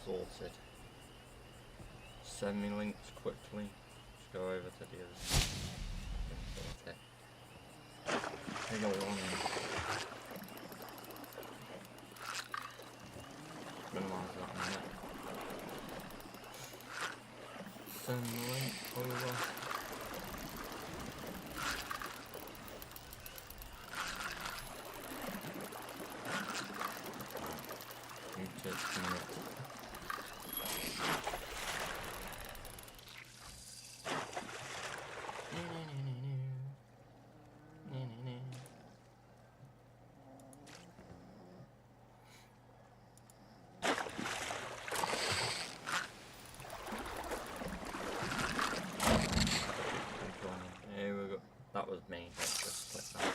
sorted. Send me links quickly. Just go over to the other side. Sort it. Here you go on. Minimise that a minute. Send the link over. Here we go. That was me. Let's just click that.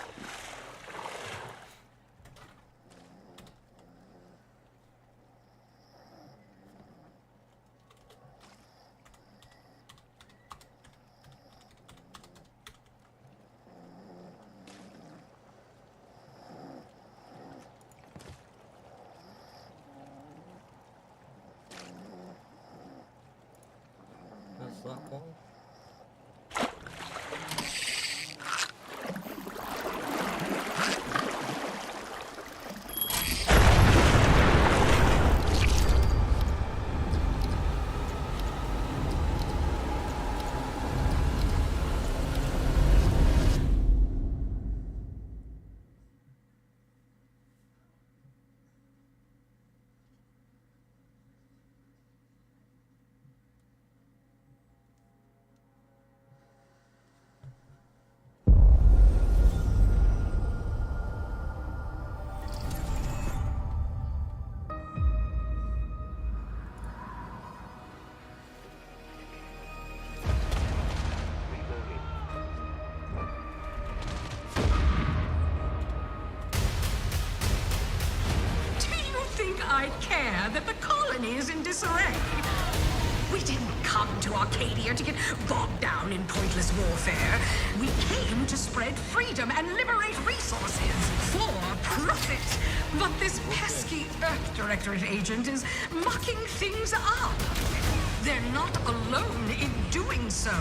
That's that one. I care that the colony is in disarray. We didn't come to Arcadia to get bogged down in pointless warfare. We came to spread freedom and liberate resources for profit. But this pesky Earth Directorate agent is mucking things up. They're not alone in doing so.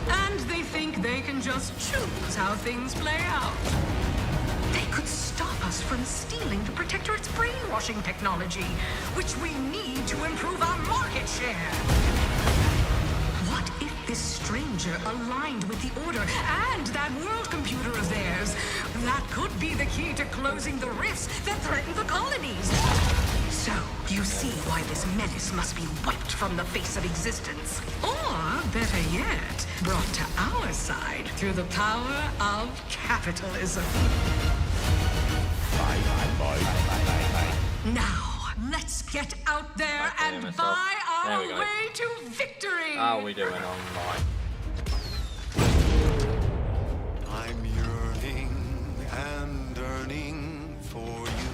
And they think they can just choose how things play out. They could stop us from stealing the Protectorate's brainwashing technology, which we need to improve our market share. What if this stranger aligned with the Order and that world computer of theirs? That could be the key to closing the rifts that threaten the colonies. So, you see why this menace must be wiped from the face of existence. Or, better yet, brought to our side through the power of capitalism. Now, let's get out there and buy our way to victory! How are we doing online? I'm yearning and yearning for you.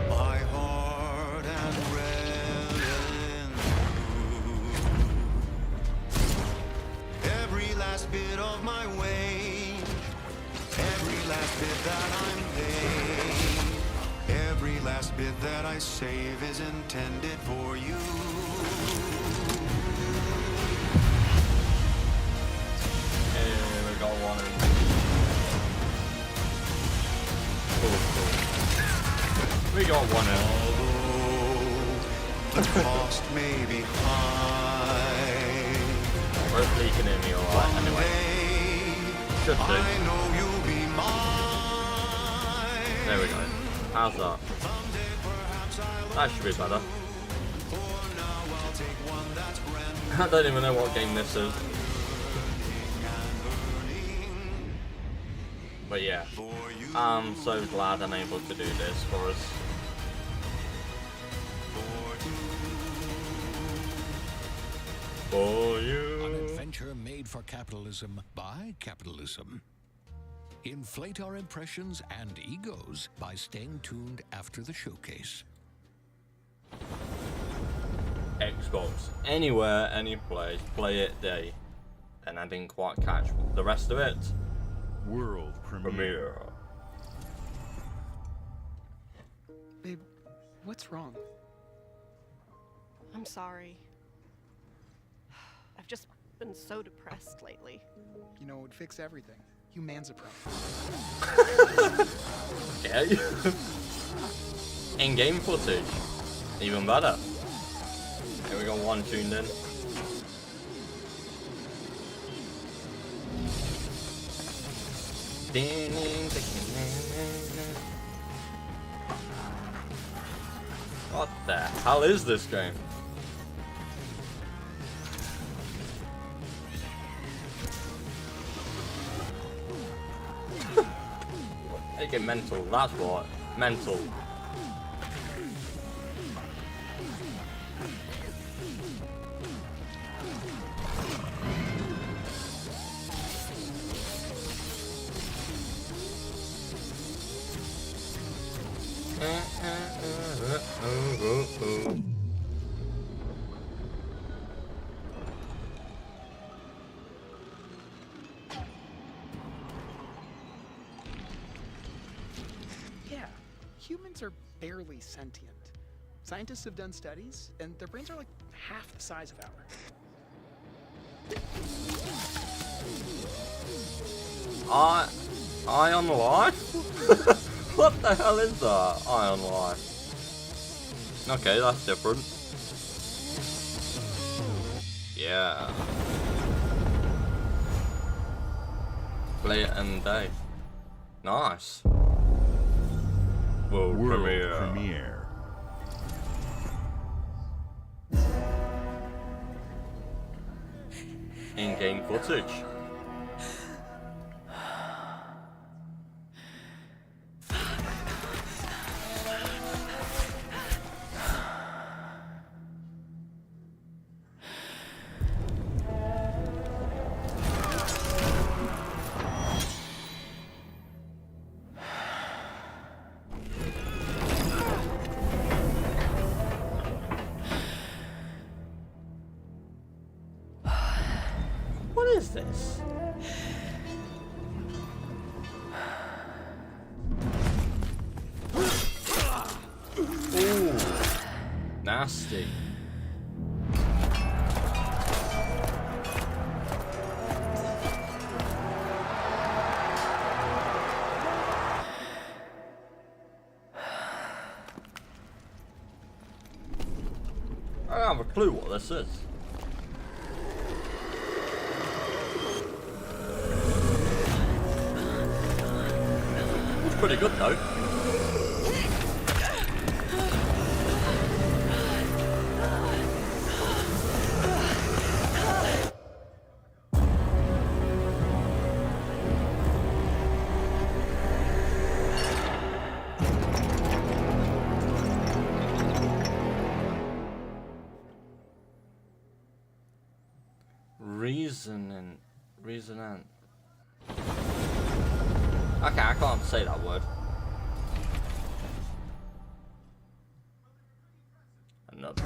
My heart and red in you. Every last bit of my wage, every last bit that I'm paid, every last bit that I save is intended for you. Here we go, one. Cool. We got one Although the cost may be high, Hopefully you can hear me alright anyway. Should do. I know you'll be mine. There we go. How's that? That should be better. I don't even know what game this is. But yeah, I'm so glad I'm able to do this for us. For you. An adventure made for capitalism by capitalism. Inflate our impressions and egos by staying tuned after the showcase. Xbox. Anywhere, any place, play it day. And I didn't quite catch the rest of it. World premiere. Babe, What's wrong? I'm sorry. I've just been so depressed lately. You know, it would fix everything. You Manzaprone. Okay. In-game footage. Even better. Here we got one tuned in. What the hell is this game? They get mental, that's what. Mental. Yeah, humans are barely sentient. Scientists have done studies, and their brains are like half the size of ours. I on life? What the hell is that? I on life. Okay, that's different. Yeah. Play it and day. Nice. World premiere. In-game footage. What is this? Ooh, nasty. I don't have a clue what this is. Pretty good though. Resonant. Okay, I can't say that word. Another.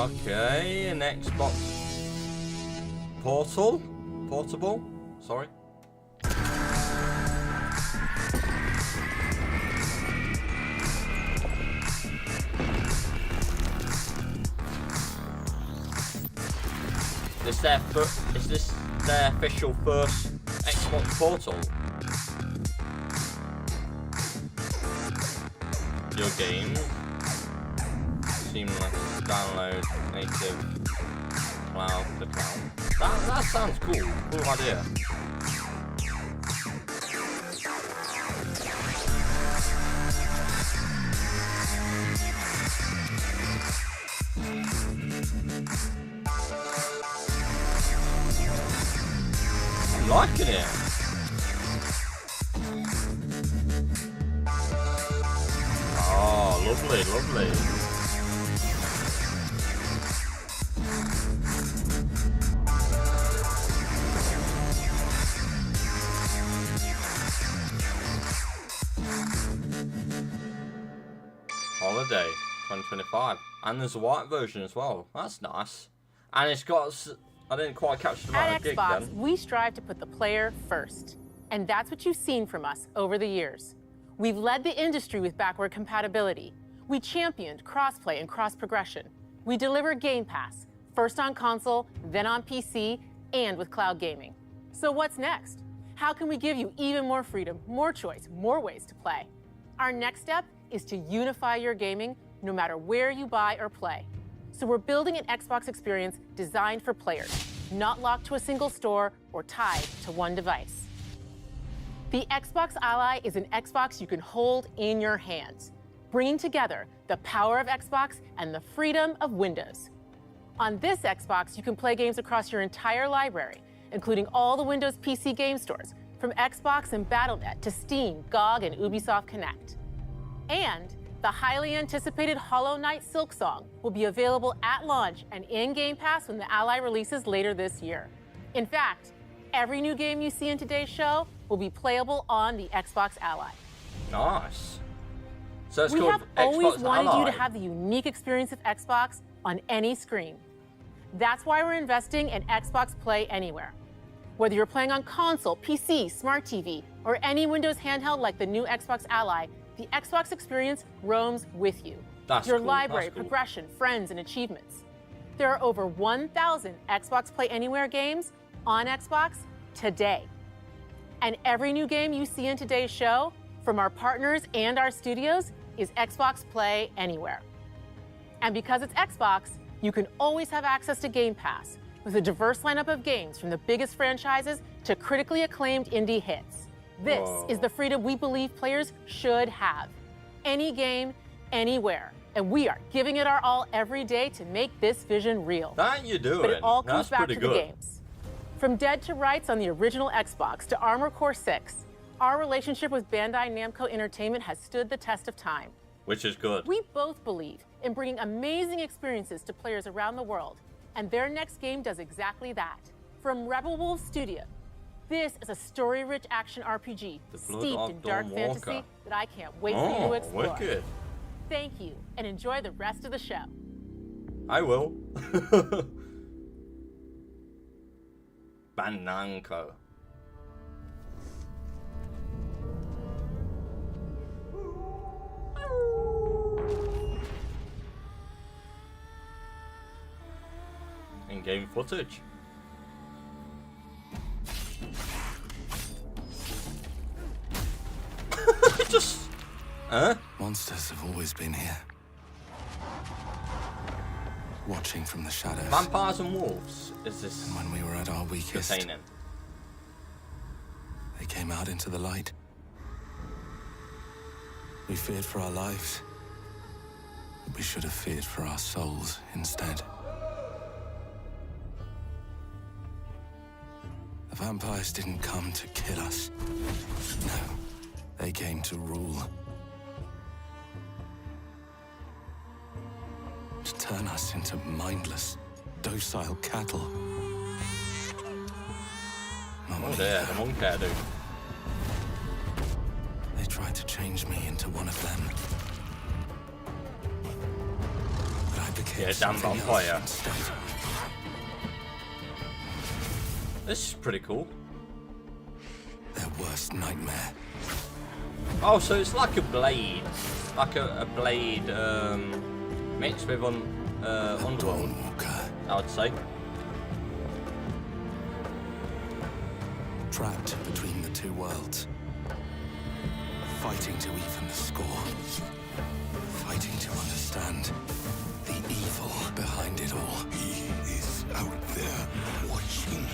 Okay, an Xbox portable, sorry. Is this their official first Xbox portal? Your games seamless download native cloud to cloud. That sounds cool. Cool idea. I'm liking it. Oh, lovely, lovely. Day 2025. And there's a white version as well. That's nice. And it's got... I didn't quite catch the amount At of gig Xbox, then. we strive to put the player first. And that's what you've seen from us over the years. We've led the industry with backward compatibility. We championed crossplay and cross-progression. We delivered Game Pass, first on console, then on PC, and with cloud gaming. So what's next? How can we give you even more freedom, more choice, more ways to play? Our next step is to unify your gaming no matter where you buy or play. So we're building an Xbox experience designed for players, not locked to a single store or tied to one device. The Xbox Ally is an Xbox you can hold in your hands, bringing together the power of Xbox and the freedom of Windows. On this Xbox, you can play games across your entire library, including all the Windows PC game stores, from Xbox and Battle.net to Steam, GOG, and Ubisoft Connect. And the highly anticipated Hollow Knight Silksong will be available at launch and in Game Pass when the Ally releases later this year. In fact, every new game you see in today's show will be playable on the Xbox Ally. Nice. So it's We called have always Xbox wanted Ally. you to have the unique experience of Xbox on any screen. That's why we're investing in Xbox Play Anywhere. Whether you're playing on console, PC, smart TV, or any Windows handheld like the new Xbox Ally, the Xbox experience roams with you. That's Your cool, library, that's cool. progression, friends, and achievements. There are over 1,000 Xbox Play Anywhere games on Xbox today. And every new game you see in today's show, from our partners and our studios, is Xbox Play Anywhere. And because it's Xbox, you can always have access to Game Pass with a diverse lineup of games from the biggest franchises to critically acclaimed indie hits. This is the freedom we believe players should have. Any game, anywhere. And we are giving it our all every day to make this vision real. That you do But it. it all comes That's back pretty to good. the games. From Dead to Rights on the original Xbox to Armored Core 6, our relationship with Bandai Namco Entertainment has stood the test of time. Which is good. We both believe in bringing amazing experiences to players around the world, and their next game does exactly that. From Rebel Wolves Studio, this is a story-rich action RPG The Blood steeped of in dark Dawn fantasy Walker. that I can't wait for you to explore. Wicked. Thank you, and enjoy the rest of the show. I will. Bananco. In-game footage. Just... Huh? Monsters have always been here. Watching from the shadows. Vampires and wolves. Is this And when we were at our weakest, containing? they came out into the light. We feared for our lives. But we should have feared for our souls instead. The vampires didn't come to kill us. No, they came to rule. To turn us into mindless, docile cattle. Oh dear, the monkey dude. They tried to change me into one of them. But I became Yeah, damn something vampire. else instead. This is pretty cool. Their worst nightmare. Oh, so it's like a blade. Like a blade mixed with Underworld, Dawnwalker, I would say. trapped between the two worlds. Fighting to even the score. Fighting to understand the evil behind it all. He is out there watching,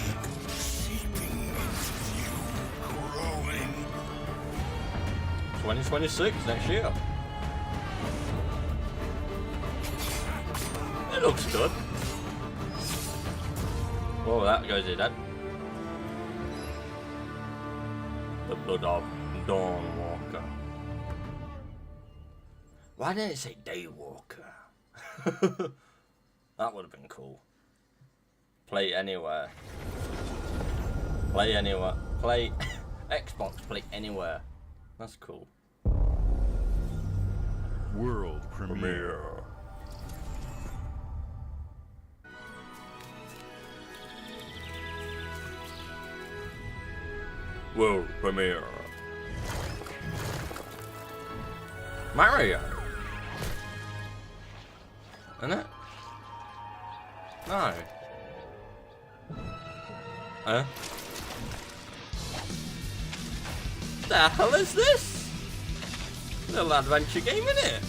seeping into you, growing. 2026 next year. It looks good. Whoa, that goes in that. The Blood of Dawnwalker. Why didn't it say Daywalker? That would have been cool. Play anywhere. Play anywhere. Play Xbox. Play anywhere. That's cool. World premiere. World premiere. Mario. Isn't it? No. Huh? The hell is this? Little adventure game, innit?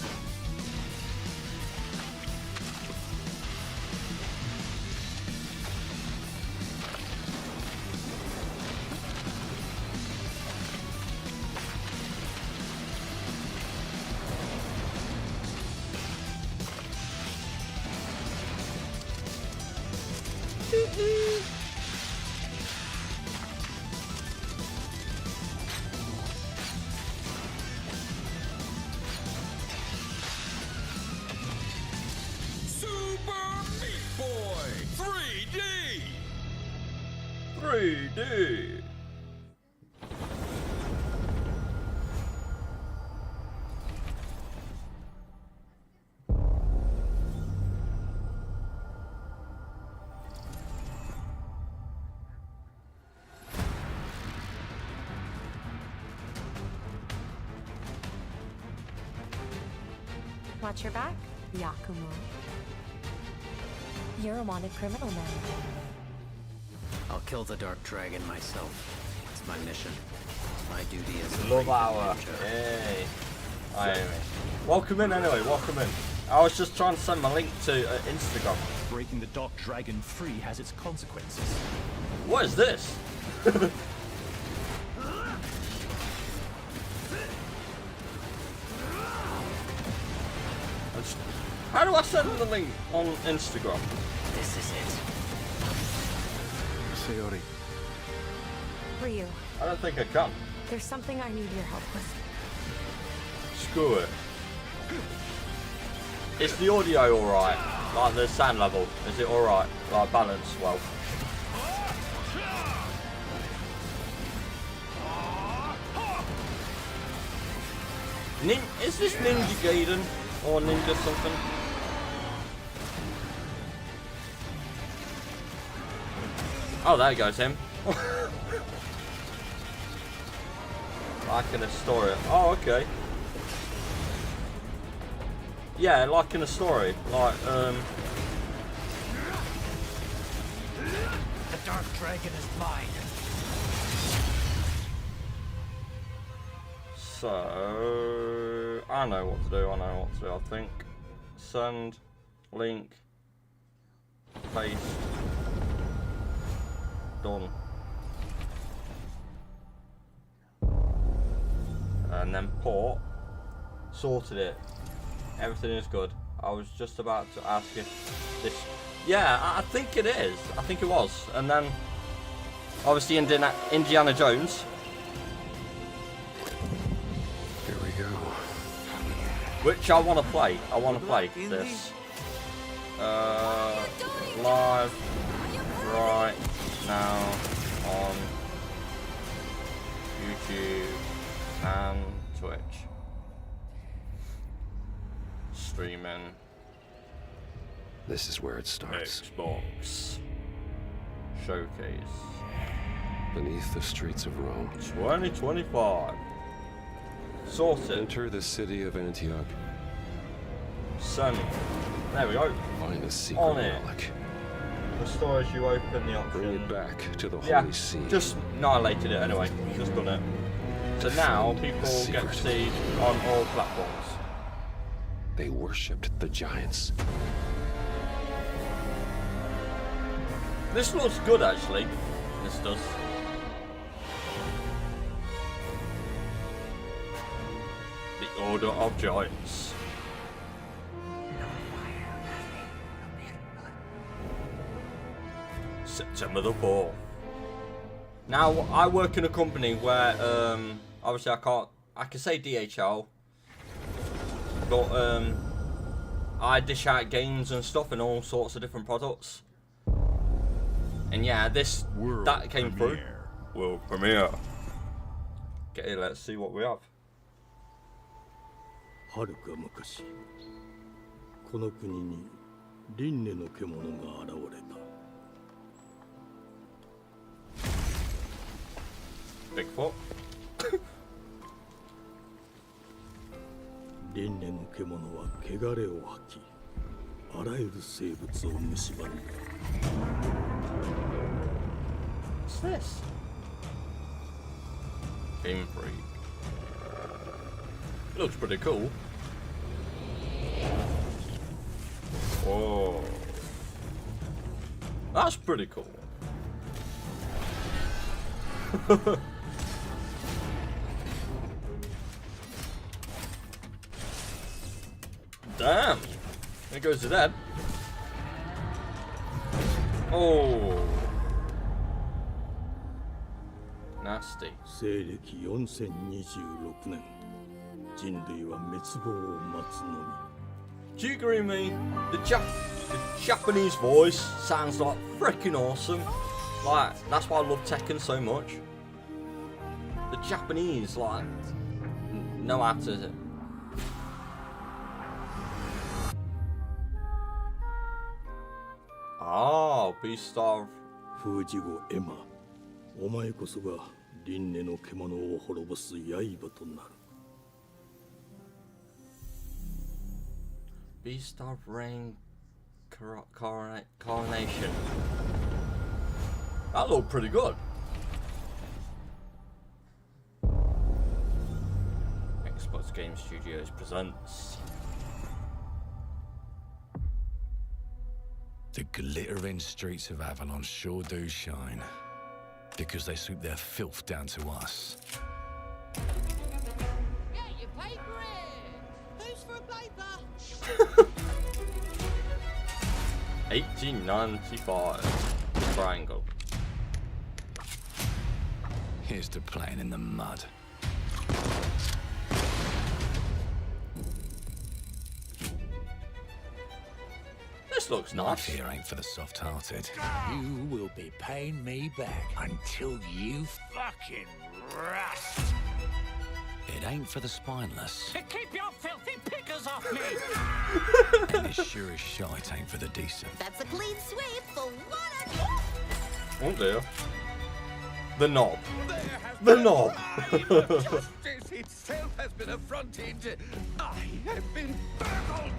Super Meat Boy 3D! 3D. Watch your back, Yakumo. You're a wanted criminal now. I'll kill the Dark Dragon myself. It's my mission. My duty is a Love hour. Hey. Welcome in anyway, welcome in. I was just trying to send my link to Instagram. Breaking the Dark Dragon free has its consequences. What is this? How do I send the link on Instagram? This is it. Sayori. Ryu, I don't think I can. there's something I need your help with. Screw it. Is the audio alright? Like the sound level, is it alright? Like balanced well? Is this Ninja Gaiden or Ninja something? Oh, there goes him. Like in a story. Oh, okay. Yeah, like in a story. Like, The Dark Dragon is mine. So I know what to do. I think send link paste done, and then port sorted it. Everything is good. I was just about to ask if this. Yeah, I think it is. I think it was, and then obviously Indiana Jones. Which I want to play. I want to play this live right now on YouTube and Twitch. Streaming. This is where it starts. Xbox Showcase. Beneath the streets of Rome. 2025. Sorted. Enter the city of Antioch. Send. There we go. Find a secret On it. relic. Restore as you open the option. Bring it back to the Yeah, holy scene. just annihilated it anyway. Just done it. So now people get to see on all platforms. They worshipped the giants. This looks good actually. This does. The Order of Giants. September the 4th. Now I work in a company where obviously I can say DHL, but I dish out games and stuff and all sorts of different products. And yeah, that came through. World premiere. Okay, let's see what we have. はるか昔、この国に輪廻の獣が現れた。Bigfoot. 輪廻の獣は汚れを吐き、あらゆる生物を蝕んだ。What's this? Game Freak. Looks pretty cool. Whoa. That's pretty cool. Damn. There goes the dead. Oh. Nasty. 西暦4026年、人類は滅亡を待つのみ。 Do you agree with me? The Japanese voice sounds like freaking awesome. Like, that's why I love Tekken so much. The Japanese, like, know how to... Oh, Beastar. 封じ後エマ、お前こそが輪廻の獣を滅ぼす刃となる。 Beastar Rain Coronation. That looked pretty good. Xbox Game Studios presents. The glittering streets of Avalon sure do shine. Because they sweep their filth down to us. Get your paper in! Who's for a paper? 1895. Triangle. Here's to playing in the mud. This looks nice. Life here ain't for the soft-hearted. You will be paying me back until you fucking rust. It ain't for the spineless. Keep your filthy pickers off me! And it sure as shite ain't for the decent. That's a clean sweep for what Oh dear. The knob. The knob. Justice itself has been affronted. I have been burgled.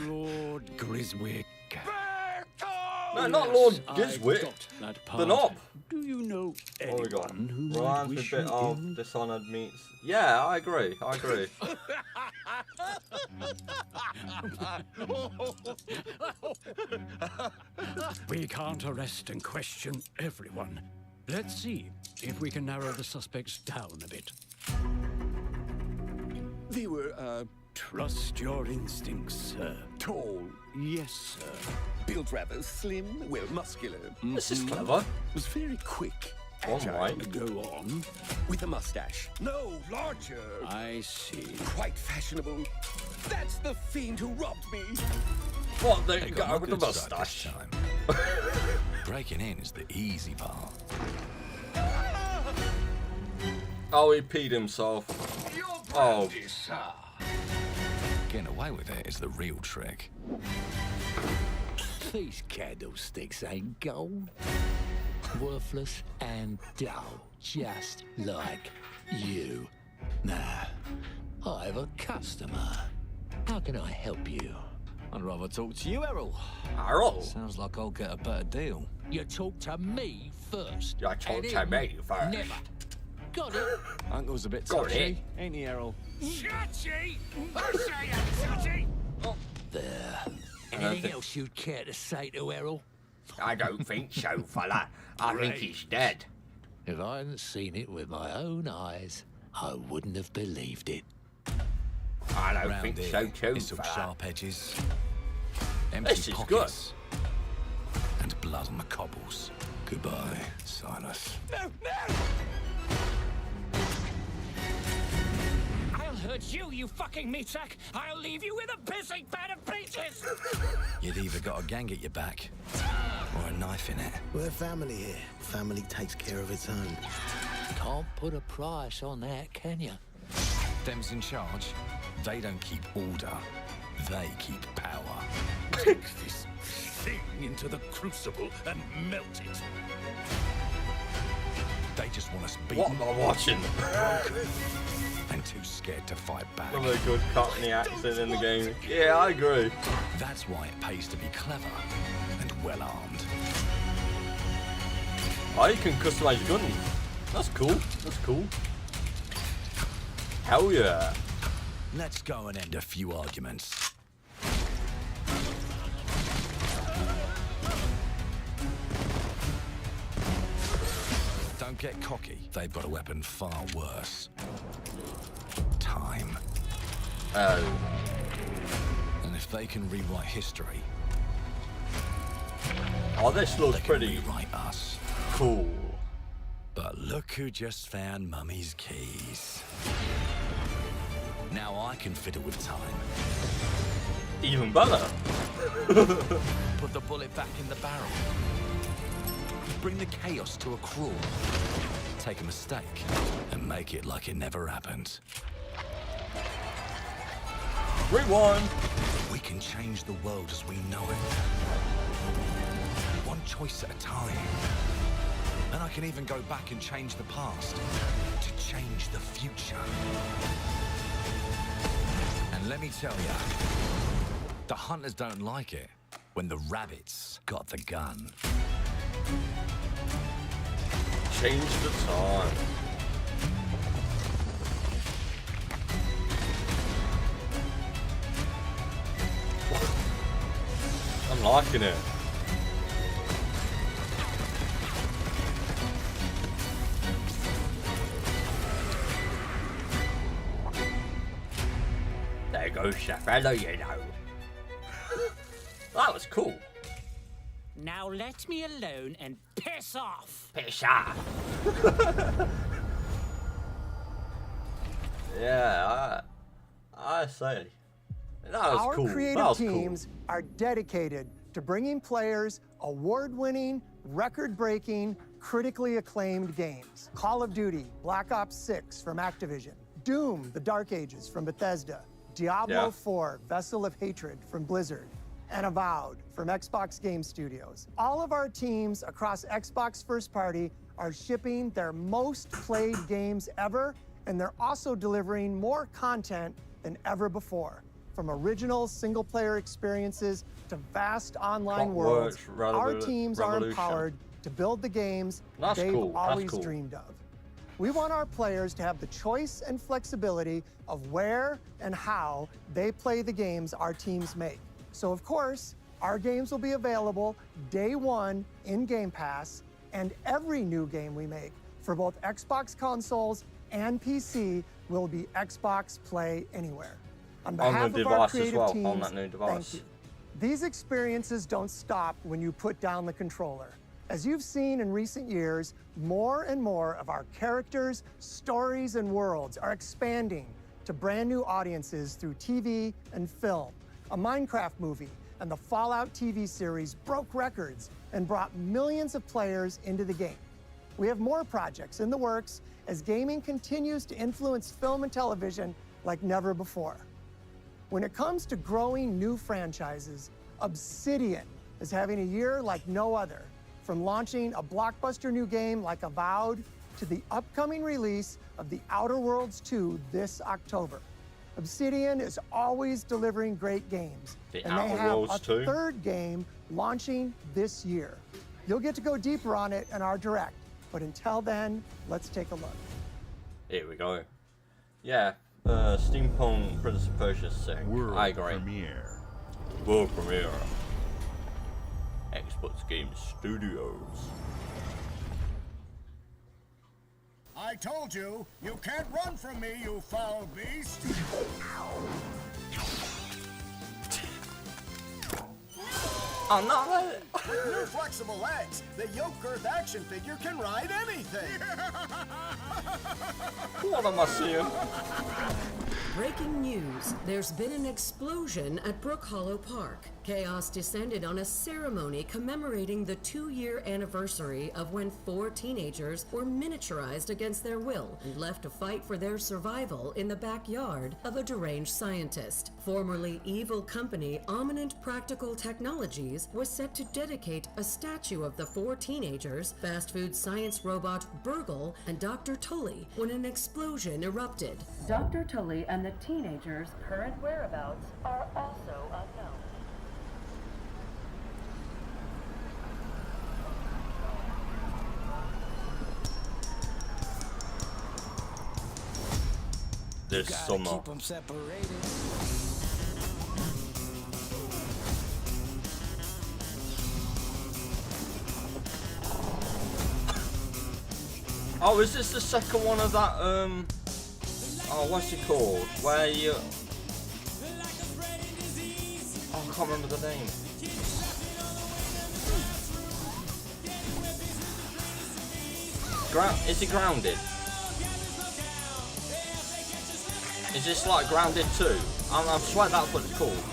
Lord Griswick. No, not Lord Giswick. The knob. Do you know What we got? anyone who Reminds might me a wish bit you of ill? Dishonored meets. Yeah, I agree. I agree. We can't arrest and question everyone. Let's see if we can narrow the suspects down a bit. They were, Trust your instincts, sir. tall, Yes, sir. built rather slim, well, muscular. This is clever. Was very quick. One agile, right. Go on. with a mustache. No, larger. I see. Quite fashionable. That's the fiend who robbed me. What? They They got got with the my good side this mustache. time. Breaking in is the easy part. Oh, he peed himself. Oh. Getting away with it is the real trick. These candlesticks ain't gold. Worthless and dull, just like you. Nah, I have a customer. How can I help you? I'd rather talk to you, Errol. Errol? Sounds like I'll get a better deal. You talk to me first. You talk and to him me first. Never. Got it? Uncle's a bit Got touchy, it. ain't he, Errol? Touchy? Touchy? There. Anything think- else you'd care to say to Errol? I don't think so, fella. I think he's dead. If I hadn't seen it with my own eyes, I wouldn't have believed it. I don't Round think here, so too, it's some fella. sharp edges, empty This is pockets, and blood on the cobbles. Goodbye, Silas. No, no! I'll hurt you, you fucking meatsack! I'll leave you with a pissing bed of peaches! You'd either got a gang at your back, or a knife in it. We're family here. Family takes care of its own. Can't put a price on that, can you? Them's in charge. They don't keep order, they keep power. Take this thing into the crucible and melt it. They just want us beaten. What am I watching? Broken, and too scared to fight back. Another good Cockney accent in the game. Yeah, I agree. That's why it pays to be clever and well armed. Oh, you can customize your gun. That's cool. That's cool. Hell yeah. Let's go and end a few arguments. Don't get cocky. They've got a weapon far worse. Time. Oh. And if they can rewrite history, oh, this looks pretty rewrite us. Cool. But look who just found Mummy's keys. Now I can fiddle with time. Even better. Put the bullet back in the barrel. Bring the chaos to a crawl. Take a mistake and make it like it never happened. Rewind. We can change the world as we know it. One choice at a time. And I can even go back and change the past to change the future. And let me tell ya, the hunters don't like it when the rabbits got the gun. Change the time. I'm liking it. There goes Cheffello, you know. That was cool. Now let me alone and piss off. Piss off. Yeah, I say. That was Our cool. creative That was teams are dedicated to bringing players award-winning, record-breaking, critically acclaimed games. Call of Duty, Black Ops 6 from Activision, Doom, The Dark Ages from Bethesda, Diablo 4, Vessel of Hatred from Blizzard, and Avowed from Xbox Game Studios. All of our teams across Xbox First Party are shipping their most played games ever, and they're also delivering more content than ever before. From original single-player experiences to vast online worlds, our teams are empowered to build the games they've always dreamed of. We want our players to have the choice and flexibility of where and how they play the games our teams make. So of course, our games will be available day one in Game Pass, and every new game we make for both Xbox consoles and PC will be Xbox Play Anywhere. On behalf of our creative teams, thank you. These experiences don't stop when you put down the controller. As you've seen in recent years, more and more of our characters, stories, and worlds are expanding to brand new audiences through TV and film. A Minecraft movie and the Fallout TV series broke records and brought millions of players into the game. We have more projects in the works as gaming continues to influence film and television like never before. When it comes to growing new franchises, Obsidian is having a year like no other. From launching a blockbuster new game like Avowed to the upcoming release of The Outer Worlds 2 this October. Obsidian is always delivering great games, and they have a third game launching this year. You'll get to go deeper on it in our Direct, but until then, let's take a look. Here we go. Yeah, Steampunk Prince of Persia 6. I agree. World premiere. Xbox Game Studios. I told you, you can't run from me, you foul beast! Oh no! With new flexible legs, the yoke girth action figure can ride anything! What am I seeing? Breaking news. There's been an explosion at Brook Hollow Park. Chaos descended on a ceremony commemorating the 2-year anniversary of when 4 teenagers were miniaturized against their will and left to fight for their survival in the backyard of a deranged scientist. Formerly evil company Ominent Practical Technologies was set to dedicate a statue of the 4 teenagers, fast food science robot Burgle, and Dr. Tully when an explosion erupted. Dr. Tully and the teenagers' current whereabouts are also unknown. This summer. Keep them separated. Oh, is this the second one of that, oh, what's it called? Where you... Oh, I can't remember the name. Is it Grounded? Is this like Grounded 2? I swear that's what it's called.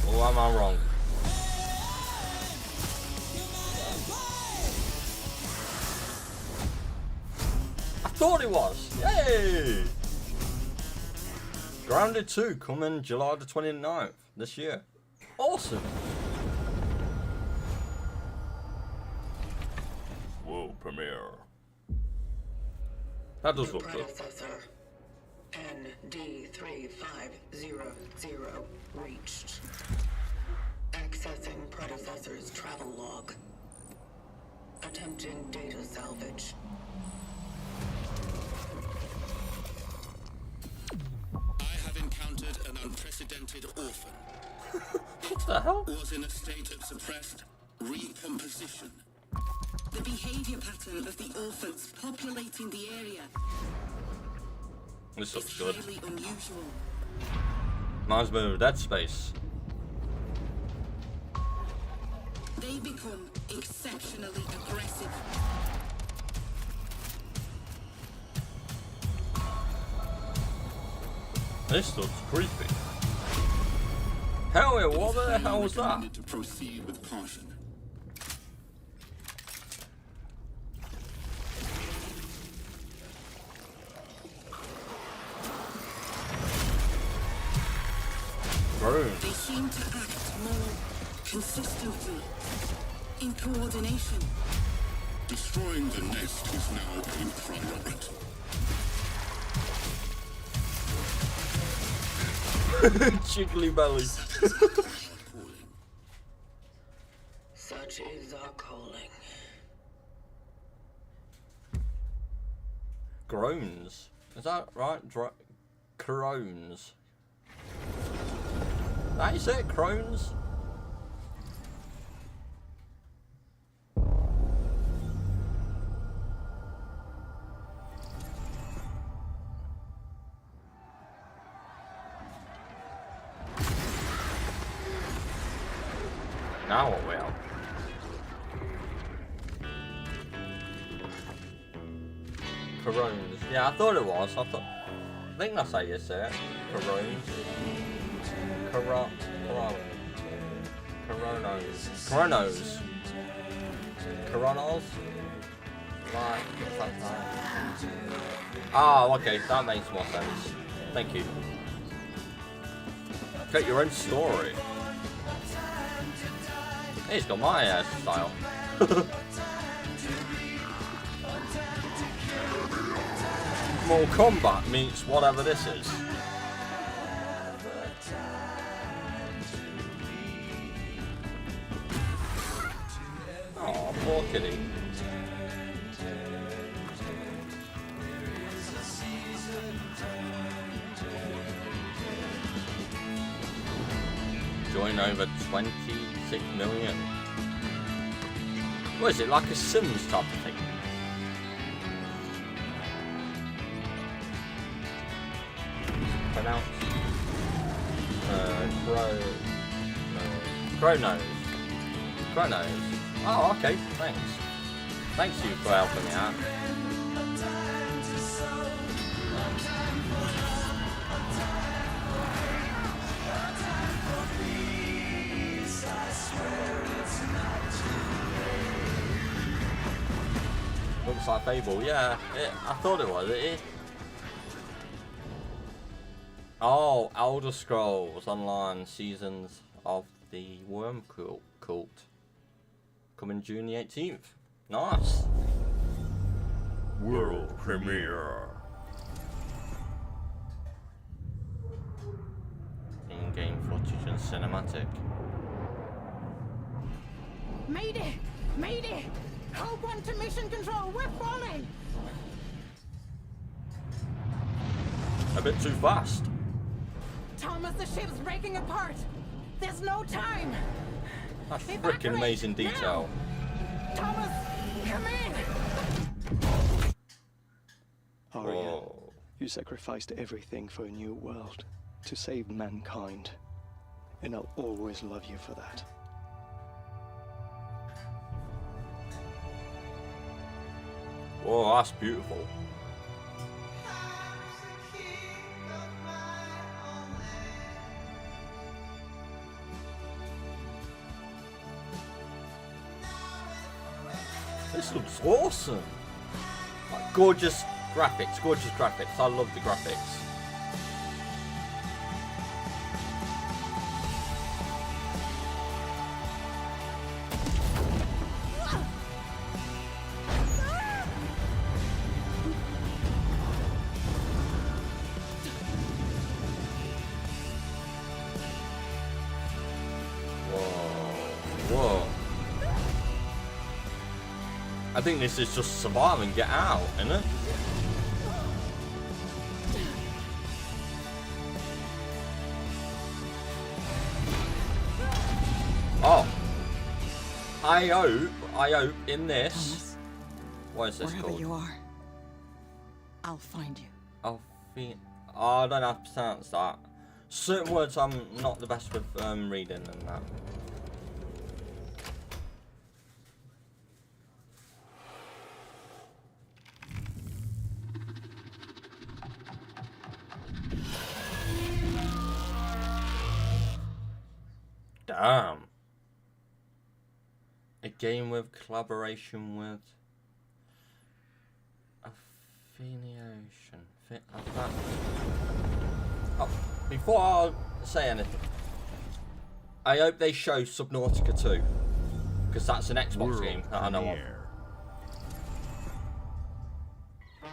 Or am I wrong? I thought it was. Yay! Grounded 2 coming July the 29th this year. Awesome. World premiere. That does look good. Predecessor ND3500 reached. Accessing predecessor's travel log. Attempting data salvage. I have encountered an unprecedented orphan. What the hell? Was in a state of suppressed recomposition. The behavior pattern of the orphans populating the area This looks good. highly unusual. Reminds me of Dead Space. They become exceptionally aggressive. This looks creepy. Hell yeah, what the hell was that? To proceed with caution. They seem to act more consistently, in coordination. Destroying the nest is now a priority. Jiggly belly. Such is our calling. Groans. Is that right? Crones. That is it, Crones? Now what we have? Corones. Yeah, I thought it was. I think that's how you say it. Corones. Coronos. Like, oh, okay, that makes more sense. Thank you. Get your own story. He's got my hairstyle. Mortal Kombat meets whatever this is. Oh, poor kitty. Join over 26 million. What is it, like a Sims type of thing? Pronounce. Chronos. Oh, okay, thanks. Thanks you for helping me out. Looks like Fable, yeah. I thought it was. Oh, Elder Scrolls Online Seasons of the Worm Cult. Coming June the 18th. Nice. World premiere. In-game footage and cinematic. Mayday! Mayday! Code 1 to mission control, we're falling! A bit too fast. Thomas, the ship's breaking apart! There's no time! That's freaking amazing detail. Now. Thomas, come in! Aria, you sacrificed everything for a new world, to save mankind. And I'll always love you for that. Whoa, that's beautiful. This looks awesome. Like, gorgeous graphics, gorgeous graphics. I love the graphics. Whoa. I think this is just survive and get out, isn't it? Oh. I hope in this. What is this Wherever called? you are, I'll find you. Oh, I don't have to pronounce that. Certain words I'm not the best with reading and that. Damn. A game with collaboration with AJPhoenix. Oh, before I say anything, I hope they show Subnautica 2, because that's an Xbox game that I know of.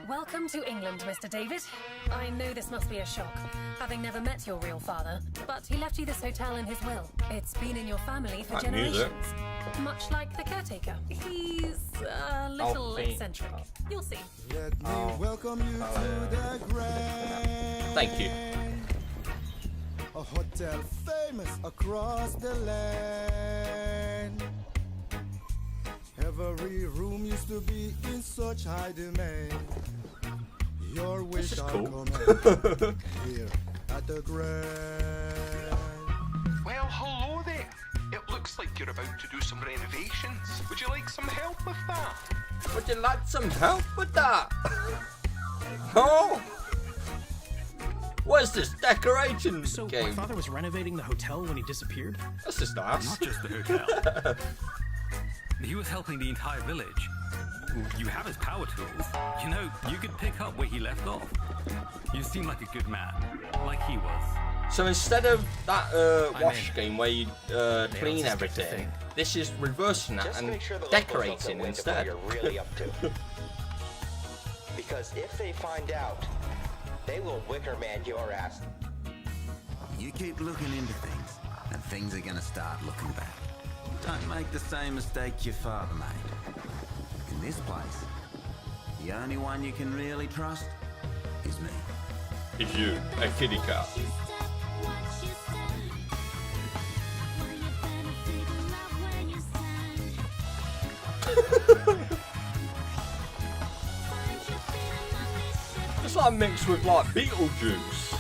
Welcome to England, Mr. David. I know this must be a shock, having never met your real father, but he left you this hotel in his will. It's been in your family for generations. Much like the caretaker. He's a little eccentric. You'll see. Let me welcome you to the Grand. Thank you. A hotel famous across the land. Every room used to be in such high demand. Your wish I'll come here at the Grand. Well, hello there. It looks like you're about to do some renovations. Would you like some help with that? Would you like some help with that? Oh! What is this decoration game? My father was renovating the hotel when he disappeared? That's just nice. Not just the hotel. He was helping the entire village. You have his power tools. You know, you could pick up where he left off. You seem like a good man, like he was. So instead of that wash game where you clean everything, this is reversing that and decorating instead. You're really up to. Because if they find out, they will Wicker Man your ass. You keep looking into things, and things are gonna start looking bad. Don't make the same mistake your father made. In this place, the only one you can really trust is me. Is you, a kitty cat. It's like mixed with like Beetlejuice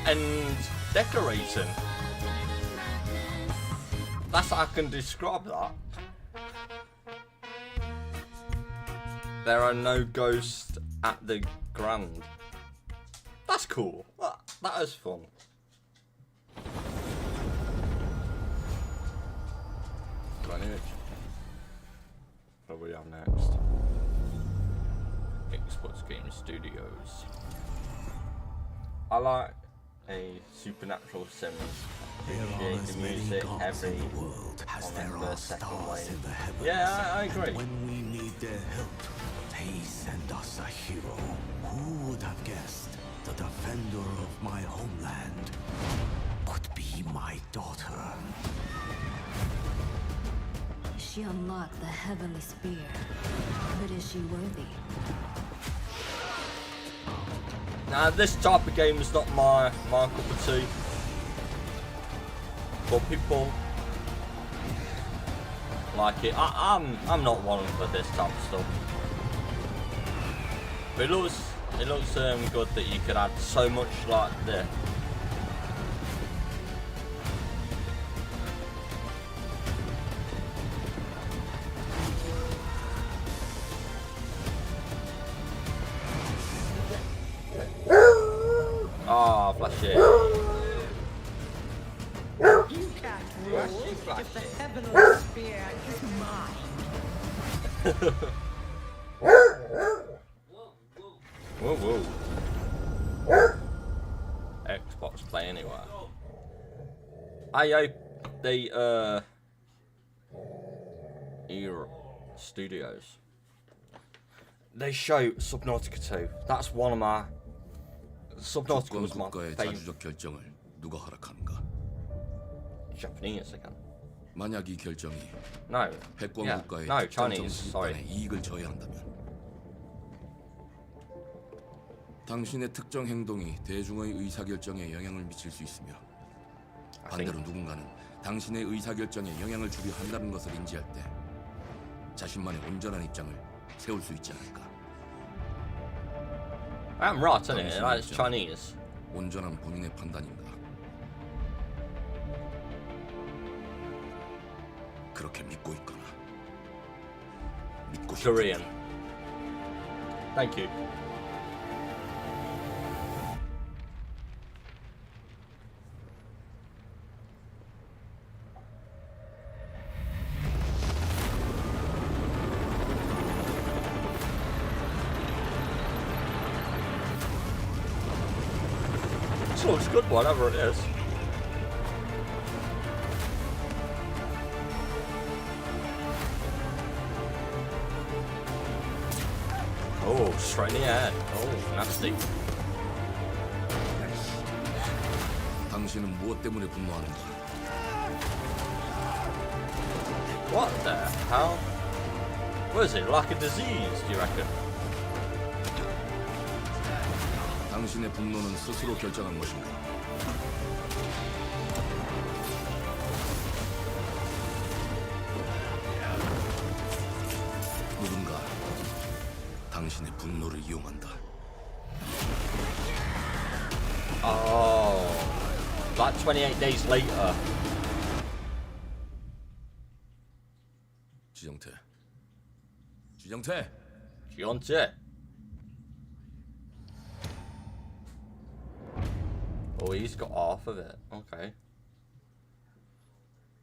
and decorating. That's how I can describe that. There are no ghosts at the Grand. That's cool. That is fun. What do we have next? Xbox Game Studios. I like a supernatural sim. Appreciate the music every on the second wave. Yeah, I agree. When we need their help, they send us a hero. Who would have guessed the defender of my homeland would be my daughter? She unlocked the heavenly spear, but is she worthy? Now, this type of game is not my cup of tea. But people like it. I'm not one for this type of stuff. But it looks good that you could add so much like this. Oh, flash it. You can't rule if the heavenly spear is mine. Whoa. Xbox Play Anywhere. The Era Studios. They show Subnautica 2. That's one of my. Subnautica was my favorite. 결정을 누가 허락하는가? Japanese again. 만약 이 결정이 No. 패권 Yeah. 국가의 No, 특정 Chinese. 정치국간의 Sorry. 이익을 저해한다면 당신의 특정 행동이 대중의 의사결정에 영향을 미칠 수 있으며 반대로 누군가는 당신의 의사결정에 영향을 주려 한다는 것을 인지할 때 자신만의 온전한 입장을 세울 수 있지 않을까? I'm right, isn't it? It's Chinese. 온전한 본인의 판단인가? 그렇게 믿고 있거나 믿고 싶거나. Korean. Thank you. This looks good, whatever it is. Oh, straight in the head. Oh, nasty. 당신은 무엇 때문에 분노하는가? What the hell? What is it, like a disease, do you reckon? 당신의 분노는 스스로 결정한 것인가? 누군가 당신의 분노를 이용한다. Oh, like 28 days later. 지정태. Oh, he's got half of it. Okay.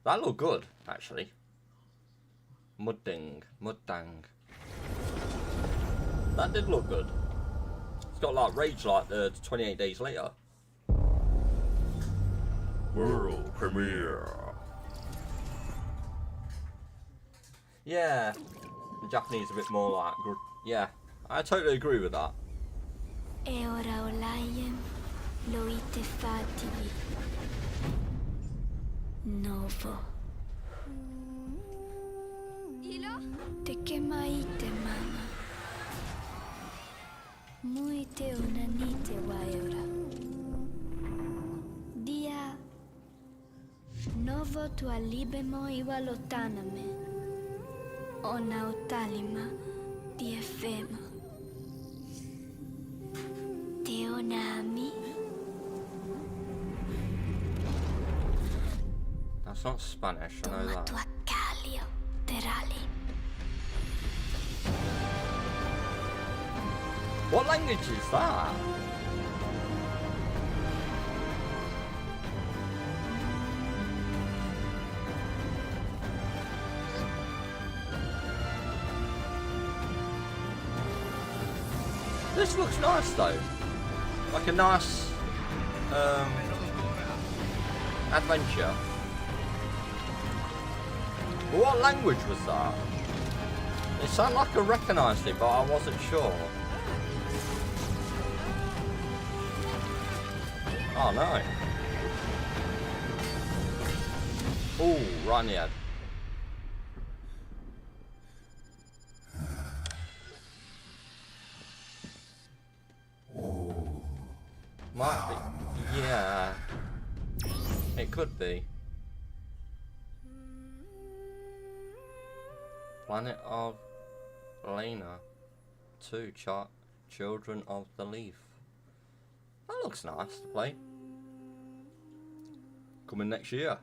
That looked good, actually. Muddang. That did look good. It's got like rage like 28 days later. World premiere. Yeah. The Japanese a bit more like good. Yeah, I totally agree with that. E ora olaiem loite fativi. Novo. Te kemaite mama. Muite unanite waiora. Dia. Novo tua libemo iwalotaname. Ona utalima di efemo. Te onami. That's not Spanish, I know that. Tua calio terali. What language is that? This looks nice though. Like a nice adventure. What language was that? It sounded like I recognised it, but I wasn't sure. Oh no. Ooh, right in the head. Might be. Yeah. It could be. Planet of Elena 2 Children of the Leaf. That looks nice to play. Coming next year.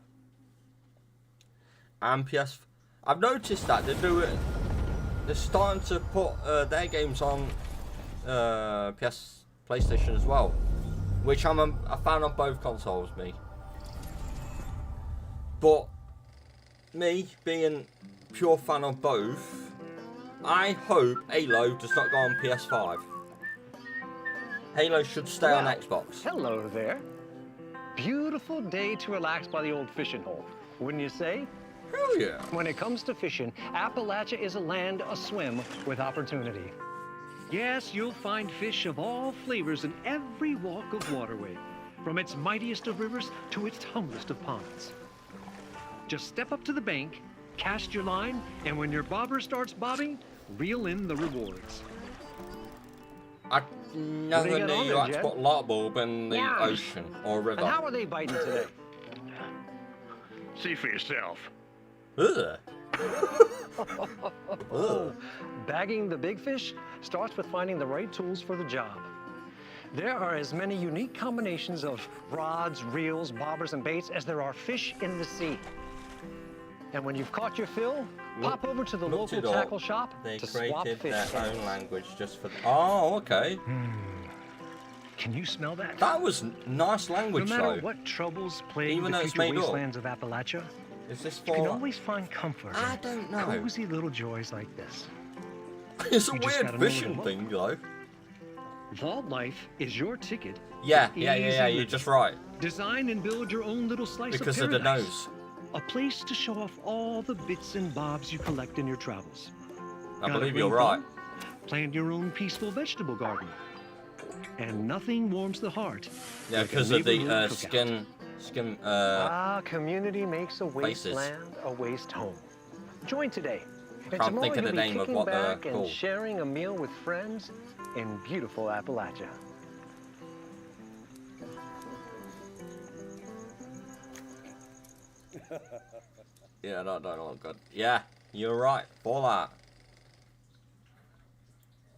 And PS. I've noticed that they do it. They're starting to put their games on PlayStation as well, which I'm a fan of both consoles. Me, but me being pure fan of both, I hope Halo does not go on PS5. Halo should stay on Xbox. Hello there. Beautiful day to relax by the old fishing hole, wouldn't you say? Hell yeah. When it comes to fishing, Appalachia is a land aswim with opportunity. Yes, you'll find fish of all flavors in every walk of waterway, from its mightiest of rivers to its humblest of ponds. Just step up to the bank, cast your line, and when your bobber starts bobbing, reel in the rewards. I never knew you had to put light bulb in the ocean or river. And how are they biting today? See for yourself. Ugh. Bagging the big fish starts with finding the right tools for the job. There are as many unique combinations of rods, reels, bobbers, and baits as there are fish in the sea. And when you've caught your fill, pop over to the local tackle shop They to swap created fish their samples. own language just for. Oh, okay. Can you smell that? That was nice language, No matter though. what troubles plague Even the though it's future made up. wastelands of Appalachia, Is this you can for? always find comfort I in don't know. cozy little joys like this. It's a You just weird gotta know where to fishing look. thing, though. Vault Life is your ticket. Yeah, to yeah. easy You're living. just right. Design and build your own little slice Because of of the paradise. nose. A place to show off all the bits and bobs you collect in your travels. I Gotta believe bring you're right. fun? Plant your own peaceful vegetable garden. And nothing warms the heart. Yeah, like a because of the neighborhood cookout. skin. Community makes a faces. wasteland a waste home. Join today. And can't tomorrow think of you'll the be name of kicking what they're back and called. sharing a meal with friends in beautiful Appalachia. Yeah, that don't look good. Yeah, you're right. For that.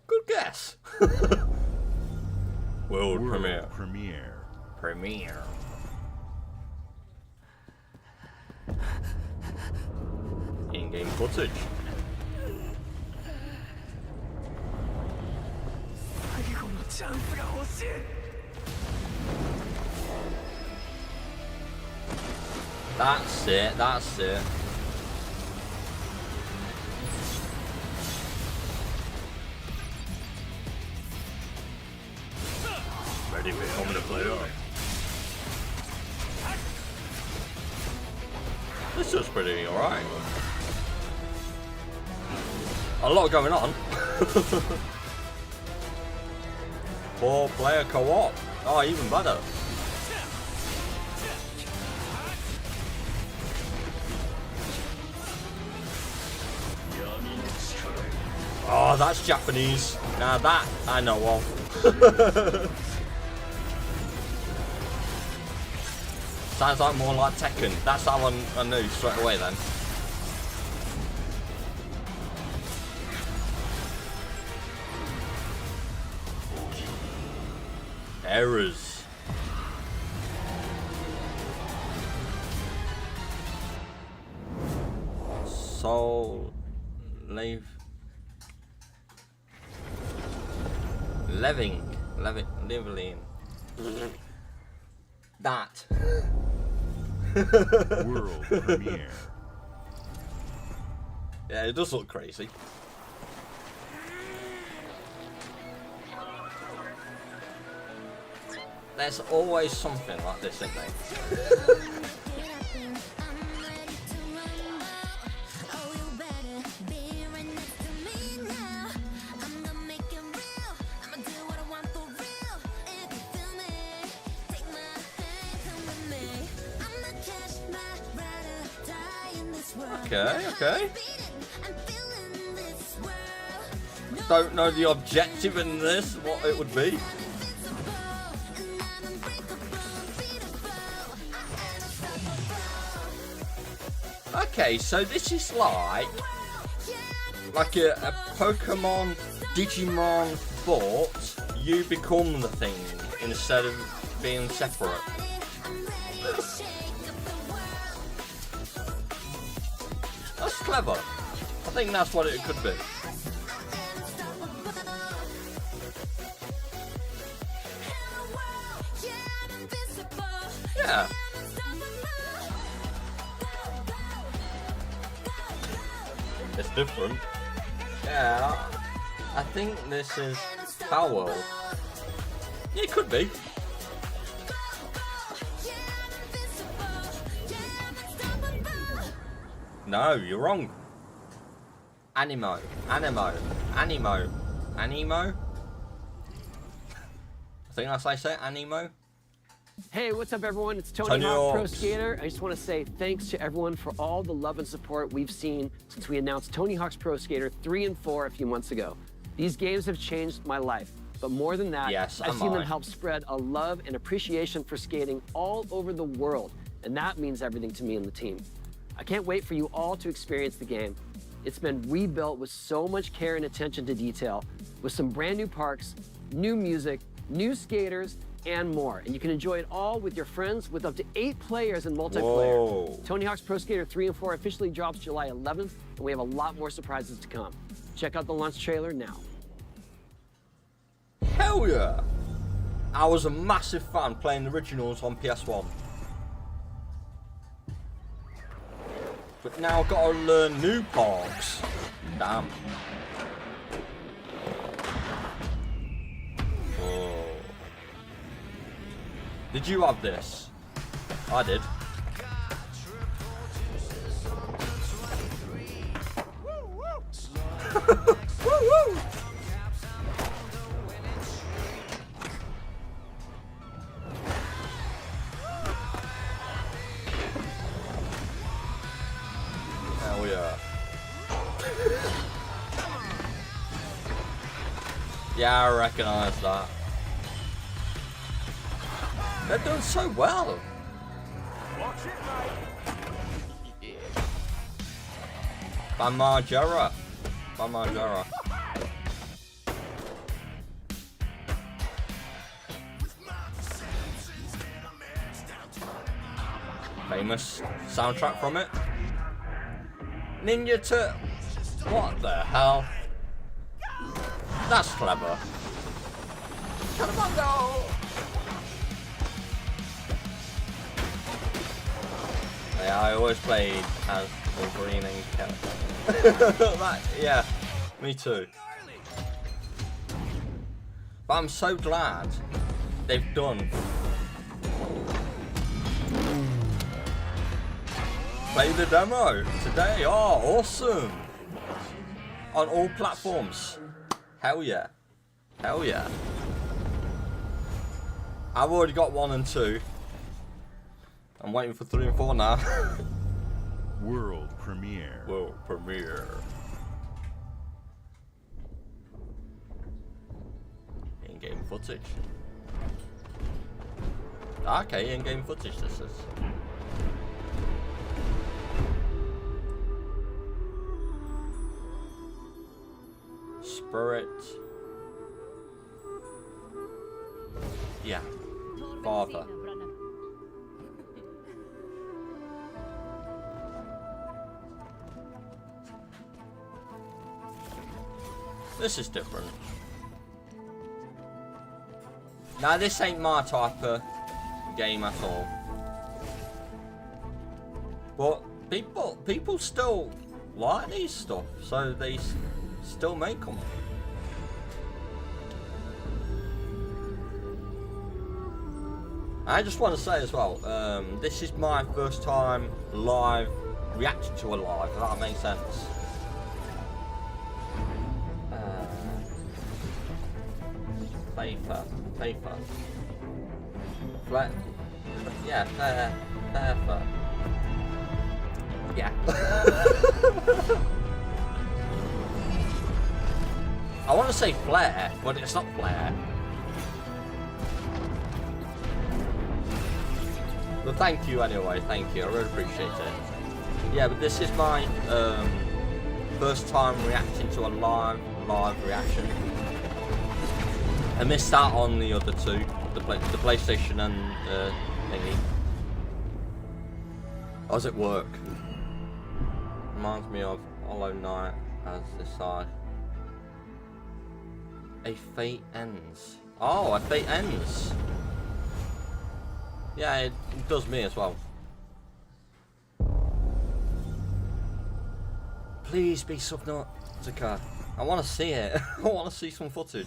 Good guess. World premiere. Premiere. In-game footage. That's it, that's it. Ready for coming to play up. This is pretty alright. A lot going on. 4-player co-op. Oh, even better. Oh, that's Japanese. Now that I know of. Sounds like more like Tekken. That's how I knew straight away then. Errors. Soul Leveling. That. World premiere. Yeah, it does look crazy. There's always something like this, isn't there? Okay. Don't know the objective in this, what it would be. Okay, so this is like a Pokemon Digimon, but you become the thing instead of being separate. That's clever. I think that's what it could be. Yeah. It's different. Yeah. I think this is Power World. Yeah, it could be. No, you're wrong. Animo. I think that's how I say it, Animo. Hey, what's up everyone? It's Tony Hawk Pro Skater. I just want to say thanks to everyone for all the love and support we've seen since we announced Tony Hawk's Pro Skater 3 and 4 a few months ago. These games have changed my life, but more than that, I've seen them help spread a love and appreciation for skating all over the world, and that means everything to me and the team. I can't wait for you all to experience the game. It's been rebuilt with so much care and attention to detail, with some brand new parks, new music, new skaters, and more. And you can enjoy it all with your friends with up to 8 players in multiplayer. Whoa. Tony Hawk's Pro Skater 3 and 4 officially drops July 11th, and we have a lot more surprises to come. Check out the launch trailer now. Hell yeah! I was a massive fan playing the originals on PS1. But now I've got to learn new parks. Damn. Oh. Did you have this? I did. Woo woo! Hell yeah. Yeah, I recognise that. They're doing so well. Watch it, mate. Bamajara. Famous soundtrack from it. Ninja Turtle. What the hell? That's clever. Carabango! Yeah, I always played as Wolverine and Kelly. Yeah, me too. But I'm so glad they've done. Play the demo today. Oh, awesome! On all platforms. Hell yeah. Hell yeah. I've already got 1 and 2. I'm waiting for 3 and 4 now. World premiere. World premiere. In-game footage. Okay, in-game footage this is. Spirit. Yeah. Father. This is different. Now this ain't my type of game at all. But people still like these stuff, so they still make them. I just want to say as well, this is my first time live reacting to a live, if that makes sense. Paper. Flat. Yeah, paper. Yeah. I want to say flare, but it's not flare. But thank you anyway, thank you, I really appreciate it. Yeah, but this is my first time reacting to a live reaction. I missed out on the other two, the PlayStation and thingy. I was at work. Reminds me of Hollow Knight as this side. A Fate Ends. Oh, A Fate Ends. Yeah, it does me as well. Please be Subnautica. I want to see it. I want to see some footage.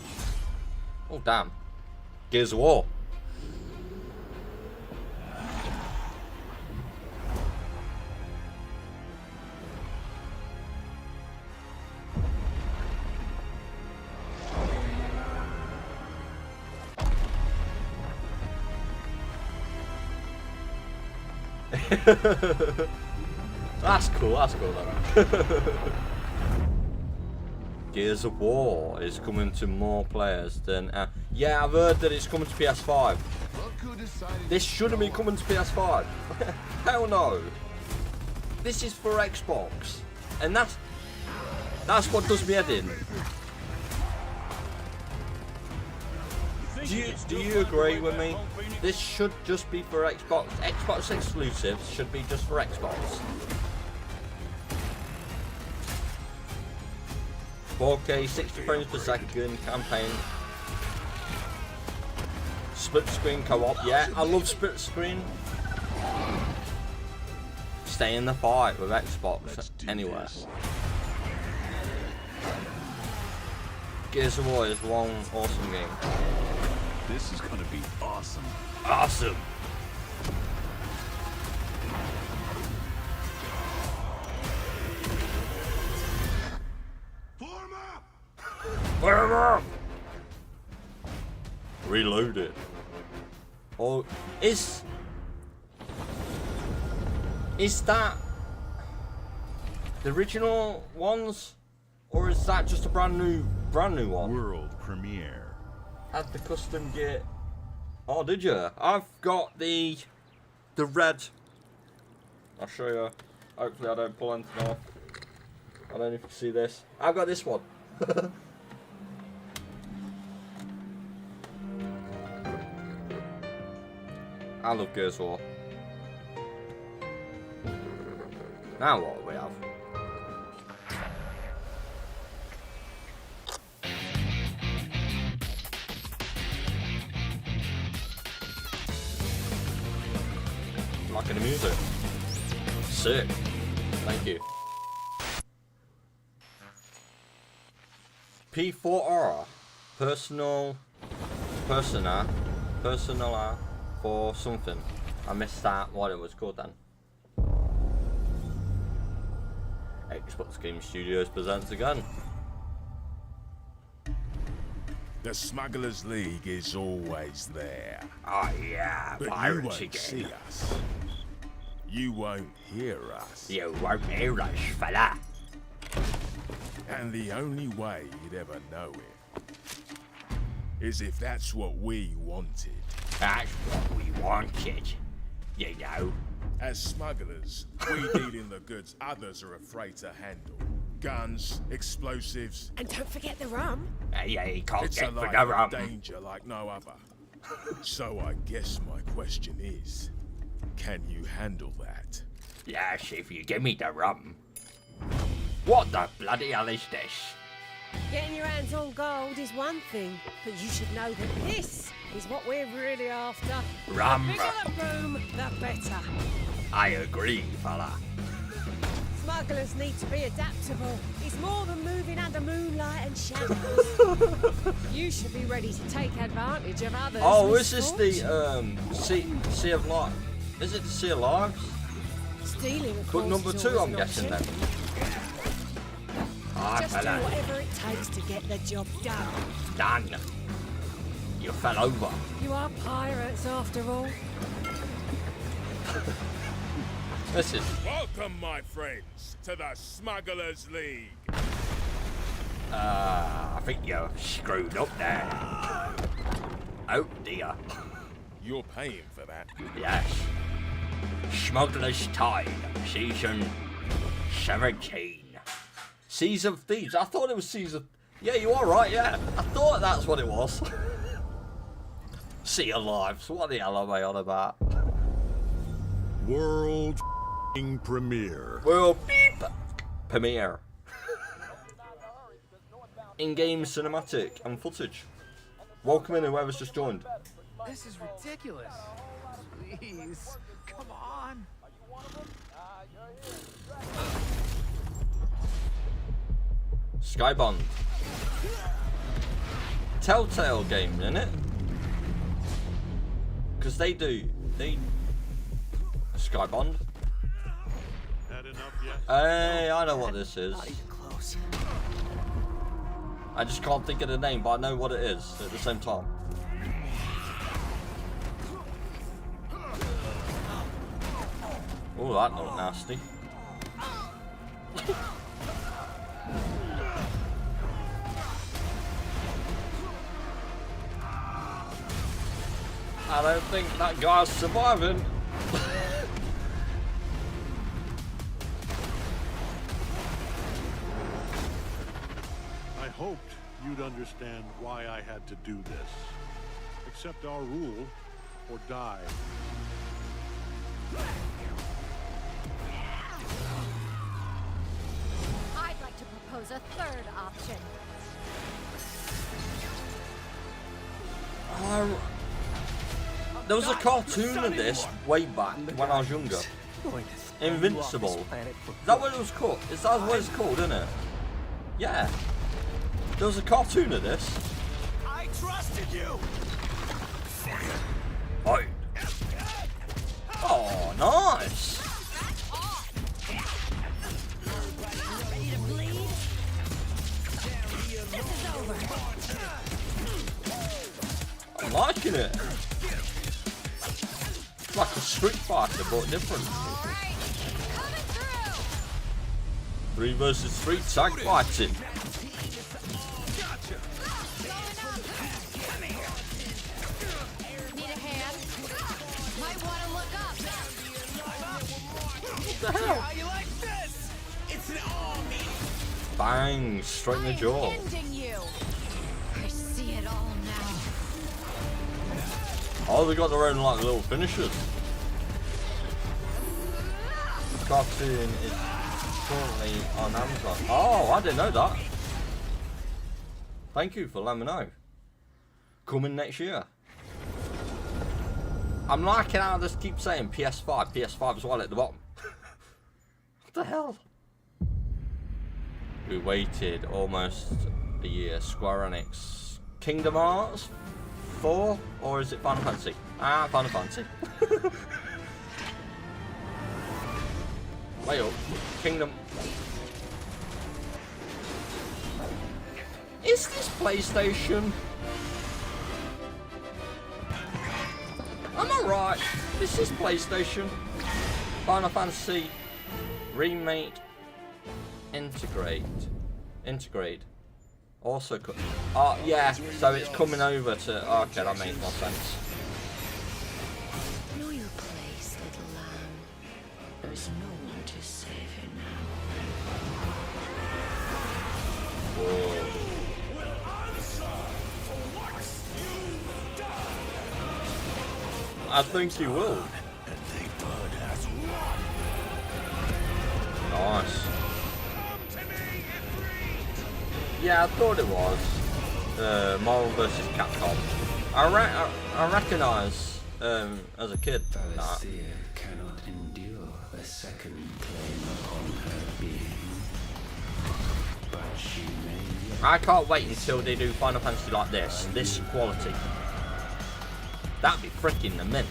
Oh damn. Gears of War. That's cool though. Gears of War is coming to more players than... yeah, I've heard that it's coming to PS5. This shouldn't be coming to PS5. Hell no. This is for Xbox. And that's what does me head in. Do you agree with me? This should just be for Xbox. Xbox exclusives should be just for Xbox. 4K, 60 frames per second, campaign. Split screen co-op, yeah, I love split screen. Stay in the fight with Xbox anywhere. Gears of War is one awesome game. This is gonna be awesome. Awesome! Form up! Reloaded. Oh, is that the original ones, or is that just a brand new one? World premiere. Had the custom gear. Oh, did you? I've got the red. I'll show you. Hopefully I don't pull anything off. I don't know if you can see this. I've got this one. I love Gears of War. Now what do we have? Liking the music. Sick. Thank you. P4R. Persona for something. I missed that, what it was called then. Xbox Game Studios presents again. The Smugglers League is always there. Oh yeah, but pirates you won't again. see us. You won't hear us. You won't hear us, fella. And the only way you'd ever know it is if that's what we wanted. That's what we wanted, you know. As smugglers, we deal in the goods others are afraid to handle. Guns, explosives. And don't forget the rum. Yeah, you can't It's get a for life the of rum. danger like no other. So I guess my question is, can you handle that? Yes, if you give me the rum. What the bloody hell is this? Getting your hands on gold is one thing, but you should know that this is what we're really after. Rum. The bigger the room, the better. I agree, fella. Smugglers need to be adaptable. It's more than moving under moonlight and shadows. You should be ready to take advantage of others. Oh, is this the Sea of Lives? Is it the Sea of Lives? Stealing, of But course, number is 2, always I'm an guessing option. then. Ah, Just do fella. whatever it takes to get the job done. Done. You fell over. You are pirates after all. This is. Welcome, my friends, to the Smugglers League. I think you're screwed up there. Oh dear. You're paying for that. Yes. Smuggler's Tide, Season 17. Seas of Thieves. I thought it was Seas of... Yeah, you are right, yeah. I thought that's what it was. Sea of Lives. What the hell am I on about? World premiere. World beep premiere. In-game cinematic and footage. Welcome in whoever's just joined. This is ridiculous. Please, come on. Skybond. Telltale game, isn't it? Because they Skybond. Had enough yet? Hey, I know what this is. I just can't think of the name, but I know what it is at the same time. Oh, that looked nasty. I don't think that guy's surviving. I hoped you'd understand why I had to do this. Accept our rule or die. I'd like to propose a third option. There was a cartoon of this way back when I was younger. Invincible. Is that what it was called? Is that what it's called, isn't it? Yeah. There was a cartoon of this. I trusted you. Fight. Oh, nice. I'm liking it. It's like a Street Fighter, but different. 3 versus 3 tag fighting. Need a hand? Might want to look up. What the hell? How you like this? It's an army. Bang, straight in the jaw. Ending you. I see it all now. Oh, they got their own like little finishers. The cartoon is currently on Amazon. Oh, I didn't know that. Thank you for letting me know. Coming next year. I'm liking how this keeps saying PS5, PS5 as well at the bottom. What the hell? We waited almost a year. Square Enix. Kingdom Hearts 4? Or is it Final Fantasy? Ah, Final Fantasy. Wait up. Kingdom. Is this PlayStation? Am I right? This is PlayStation. Final Fantasy Remake Integrate. Also, yeah, so it's coming over to. Okay, that makes more sense. Know your place, little lamb. There's no one to save you now. Whoa. I think you will. Nice. Yeah, I thought it was. Marvel vs. Capcom. I recognise as a kid that. Valencia cannot endure a second claim upon her being. But she may. I can't wait until they do Final Fantasy like this quality. That'd be freaking the mint.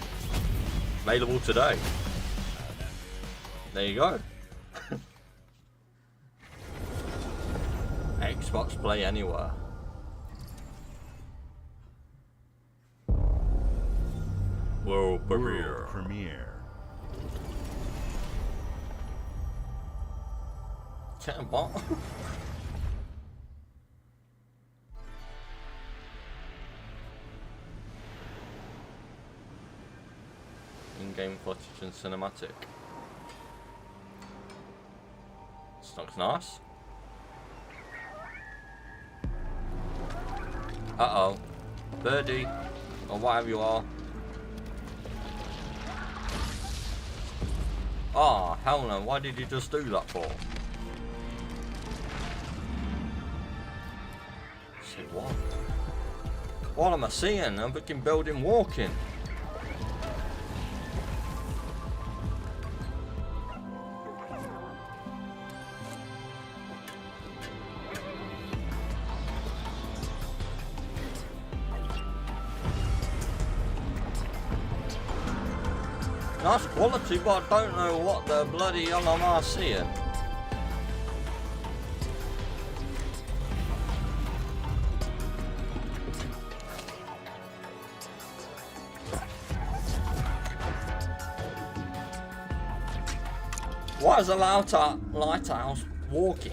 Available today. There you go. Xbox Play Anywhere. World premiere. What? In-game footage and cinematic. This looks nice. Uh-oh. Birdie. Or whatever you are. Oh, hell no. Why did you just do that for? Say what? What am I seeing? A freaking building walking. Nice quality, but I don't know what the bloody hell am I seeing. Why is a lighthouse walking?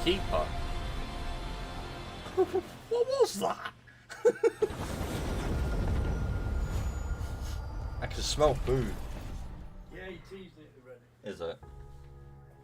Keeper. What was that? I can smell food. Yeah, you teased it already. Is it?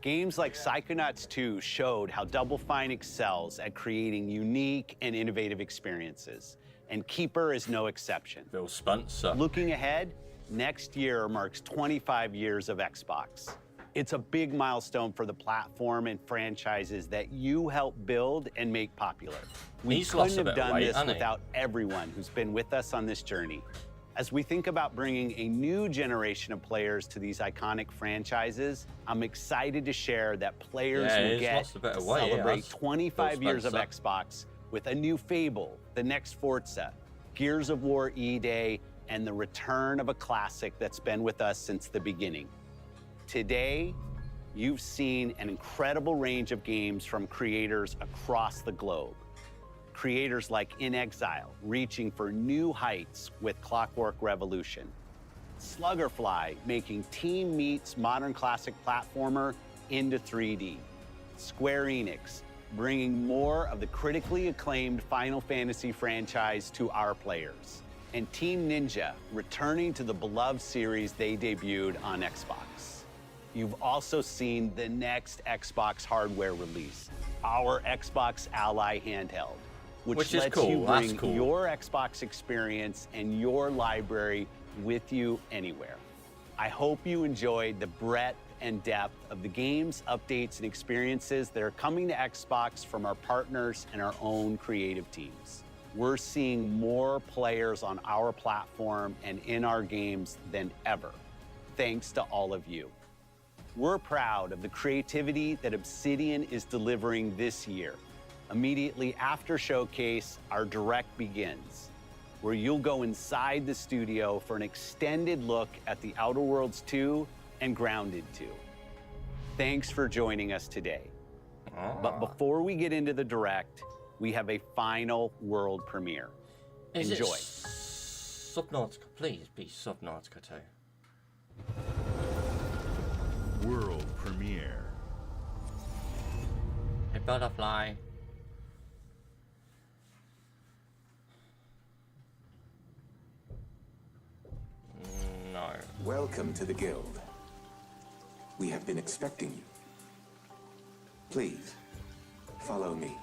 Games like Psychonauts 2 showed how Double Fine excels at creating unique and innovative experiences, and Keeper is no exception. Phil Spencer. Looking ahead, next year marks 25 years of Xbox. It's a big milestone for the platform and franchises that you helped build and make popular. We couldn't have done this without everyone who's been with us on this journey. As we think about bringing a new generation of players to these iconic franchises, I'm excited to share that players will get to celebrate 25 years of Xbox with a new Fable, the next Forza, Gears of War E-Day, and the return of a classic that's been with us since the beginning. Today, you've seen an incredible range of games from creators across the globe. Creators like In Exile, reaching for new heights with Clockwork Revolution. Sluggerfly, making Team Meat's modern classic platformer into 3D. Square Enix, bringing more of the critically acclaimed Final Fantasy franchise to our players. And Team Ninja, returning to the beloved series they debuted on Xbox. You've also seen the next Xbox hardware release, our Xbox Ally handheld, which lets you bring your Xbox experience and your library with you anywhere. I hope you enjoyed the breadth and depth of the games, updates, and experiences that are coming to Xbox from our partners and our own creative teams. We're seeing more players on our platform and in our games than ever, thanks to all of you. We're proud of the creativity that Obsidian is delivering this year. Immediately after Showcase, our Direct begins, where you'll go inside the studio for an extended look at The Outer Worlds 2 and Grounded 2. Thanks for joining us today. But before we get into the Direct, we have a final world premiere. Enjoy. Subnautica, please be Subnautica 2. World premiere. A butterfly. No. Welcome to the guild. We have been expecting you. Please, follow me.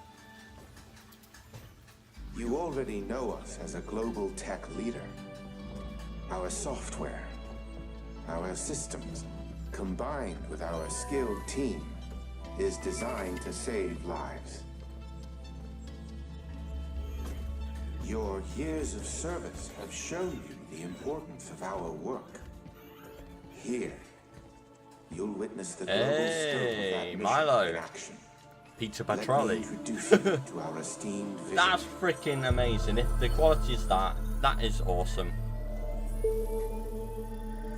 You already know us as a global tech leader. Our software, our systems, combined with our skilled team, is designed to save lives. Your years of service have shown you the importance of our work. Here, you'll witness the global scope of that mission Milo. in action. Pizza Let me Patrolli. introduce you to our esteemed vision. That's freaking amazing. If the quality is that is awesome.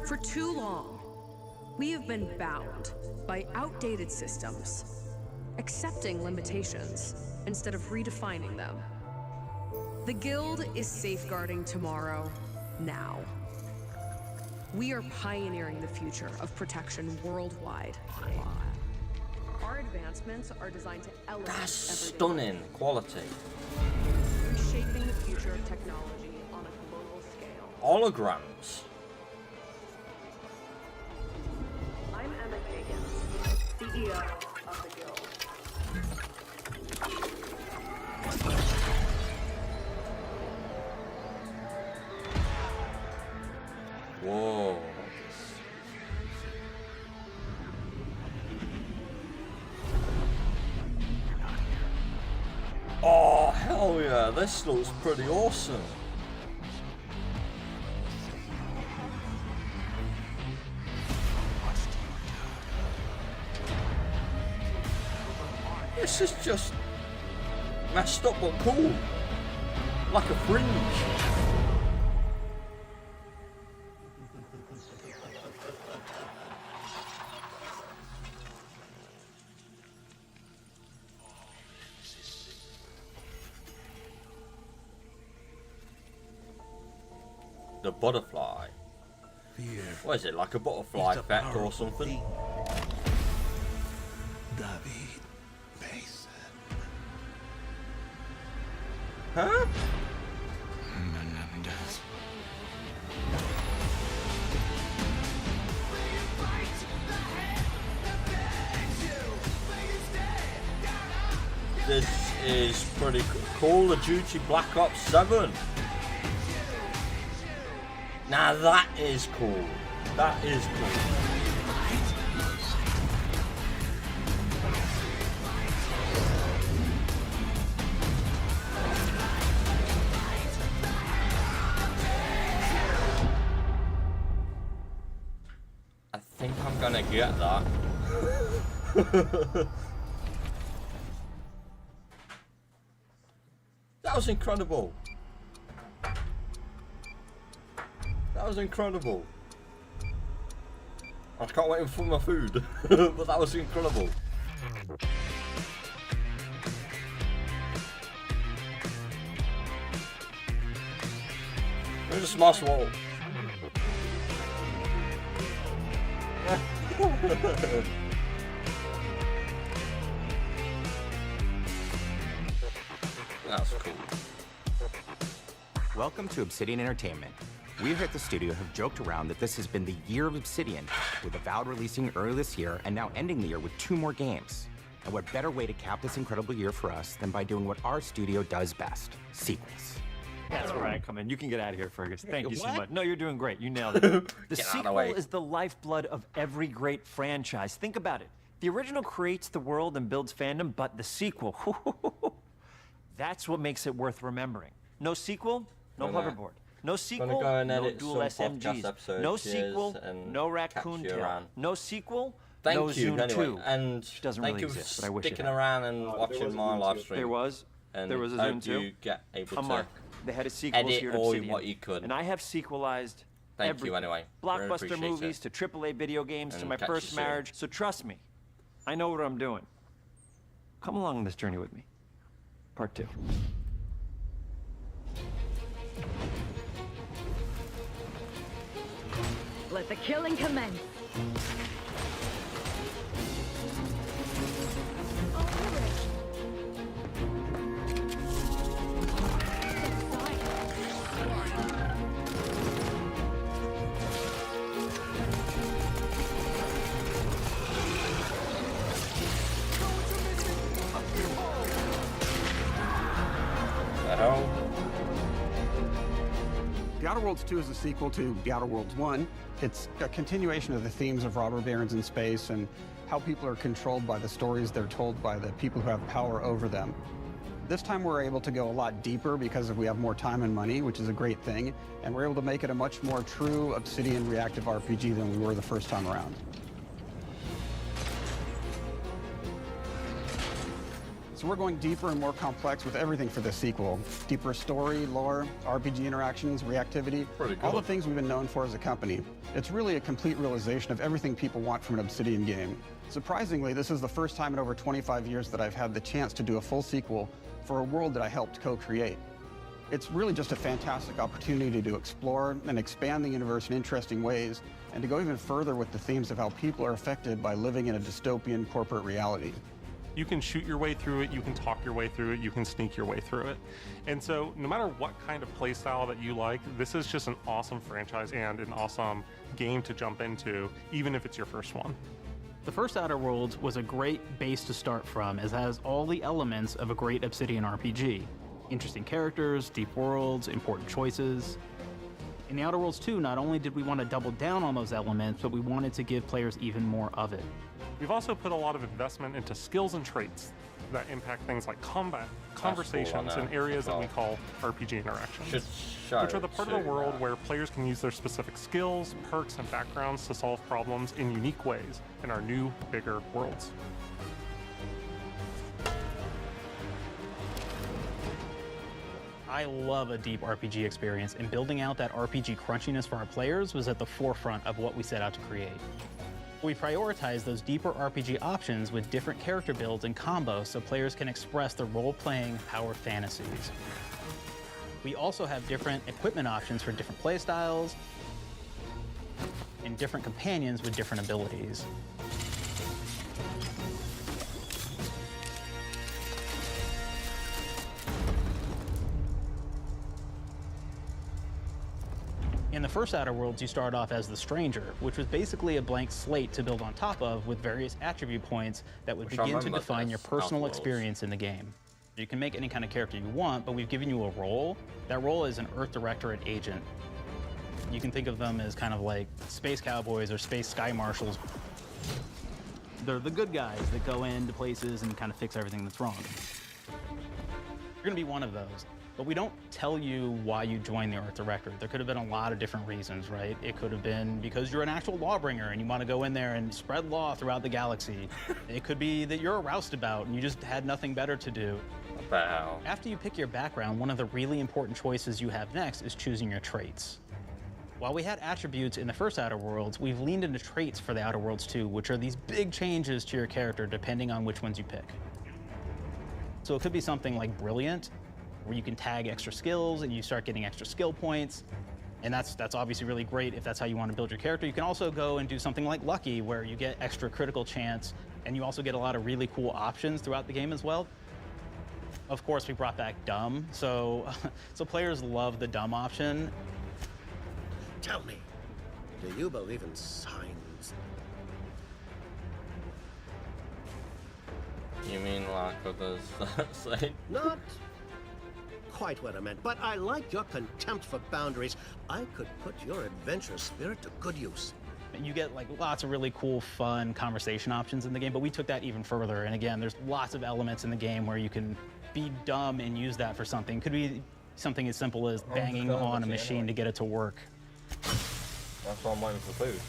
For too long, we have been bound by outdated systems, accepting limitations instead of redefining them. The Guild is safeguarding tomorrow, now. We are pioneering the future of protection worldwide. Our advancements are designed to elevate That's everyday stunning quality. life, reshaping the future of technology on a global scale. Holograms. I'm Emma Kagan, CEO of the Guild. Whoa. Oh, hell yeah, this looks pretty awesome. This is just messed up but cool. Like a fringe. The butterfly. What is it, like a butterfly effect or something? David Mason. Huh? Menendez. This is pretty cool. The Duty Black Ops 7. Now that is cool. That is cool. I think I'm gonna get that. That was incredible. That was incredible. I can't wait for my food, but that was incredible. Where's the smash wall? That's cool. Welcome to Obsidian Entertainment. We here at the studio have joked around that this has been the year of Obsidian, with Avowed releasing early this year and now ending the year with 2 more games. And what better way to cap this incredible year for us than by doing what our studio does best, sequels. That's where I come in. You can get out of here, Fergus. Thank you so What? much. No, you're doing great. You nailed it. The Get out of the sequel way. is the lifeblood of every great franchise. Think about it. The original creates the world and builds fandom, but the sequel, that's what makes it worth remembering. No sequel, no Gonna- hoverboard. No sequel, Gonna go and no edit dual some podcast SMGs. episodes, No cheers, sequel, and no raccoon catch you tail. around. No sequel, Thank no you Zoom anyway, 2. and Which doesn't thank really you for exist, but I wish it sticking had. around and watching my live stream. There was. And There was a hope Zoom 2. you get able I'm to Mark. They had a sequels edit here at all Obsidian. what you could. And I have sequelized Thank everything. you anyway. Really Blockbuster appreciate movies it. to AAA video games to And my catch you first soon. marriage. So trust me, I know what I'm doing. Come along this journey with me. Part 2. Let the killing commence. Outer Worlds 2 is a sequel to The Outer Worlds 1. It's a continuation of the themes of robber barons in space and how people are controlled by the stories they're told by the people who have power over them. This time we're able to go a lot deeper because we have more time and money, which is a great thing, and we're able to make it a much more true Obsidian reactive RPG than we were the first time around. So we're going deeper and more complex with everything for this sequel. Deeper story, lore, RPG interactions, reactivity, all the things we've been known for as a company. It's really a complete realization of everything people want from an Obsidian game. Surprisingly, this is the first time in over 25 years that I've had the chance to do a full sequel for a world that I helped co-create. It's really just a fantastic opportunity to explore and expand the universe in interesting ways, and to go even further with the themes of how people are affected by living in a dystopian corporate reality. You can shoot your way through it, you can talk your way through it, you can sneak your way through it. And so no matter what kind of play style that you like, this is just an awesome franchise and an awesome game to jump into, even if it's your first one. The first Outer Worlds was a great base to start from, as it has all the elements of a great Obsidian RPG. Interesting characters, deep worlds, important choices. In the Outer Worlds 2, not only did we want to double down on those elements, but we wanted to give players even more of it. We've also put a lot of investment into skills and traits that impact things like combat, conversations, and areas that we call RPG interactions, which are the part of the world where players can use their specific skills, perks, and backgrounds to solve problems in unique ways in our new, bigger worlds. I love a deep RPG experience, and building out that RPG crunchiness for our players was at the forefront of what we set out to create. We prioritize those deeper RPG options with different character builds and combos so players can express their role-playing power fantasies. We also have different equipment options for different playstyles and different companions with different abilities. In the first Outer Worlds, you start off as the Stranger, which was basically a blank slate to build on top of with various attribute points that would begin to define your personal experience in the game. You can make any kind of character you want, but we've given you a role. That role is an Earth Directorate agent. You can think of them as kind of like space cowboys or space sky marshals. They're the good guys that go into places and kind of fix everything that's wrong. You're gonna be one of those. But we don't tell you why you joined the Earth Directorate. There could have been a lot of different reasons, right? It could have been because you're an actual lawbringer and you want to go in there and spread law throughout the galaxy. It could be that you're a roustabout and you just had nothing better to do. Wow. After you pick your background, one of the really important choices you have next is choosing your traits. While we had attributes in the first Outer Worlds, we've leaned into traits for the Outer Worlds 2, which are these big changes to your character depending on which ones you pick. So it could be something like Brilliant, where you can tag extra skills and you start getting extra skill points. And that's obviously really great if that's how you want to build your character. You can also go and do something like Lucky, where you get extra critical chance, and you also get a lot of really cool options throughout the game as well. Of course, we brought back Dumb, so players love the Dumb option. Tell me, do you believe in signs? You mean like others say? Not quite what I meant, but I like your contempt for boundaries. I could put your adventurous spirit to good use. You get like lots of really cool, fun conversation options in the game, but we took that even further. And again, there's lots of elements in the game where you can be dumb and use that for something. Could be something as simple as banging on a machine to get it to work. That's why I'm waiting for food.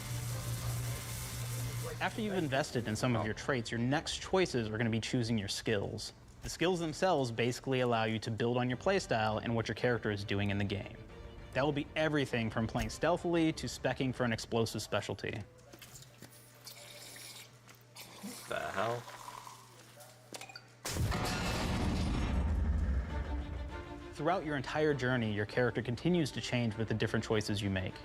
After you've invested in some of your traits, your next choices are going to be choosing your skills. The skills themselves basically allow you to build on your playstyle and what your character is doing in the game. That will be everything from playing stealthily to speccing for an explosive specialty. What the hell? Throughout your entire journey, your character continues to change with the different choices you make.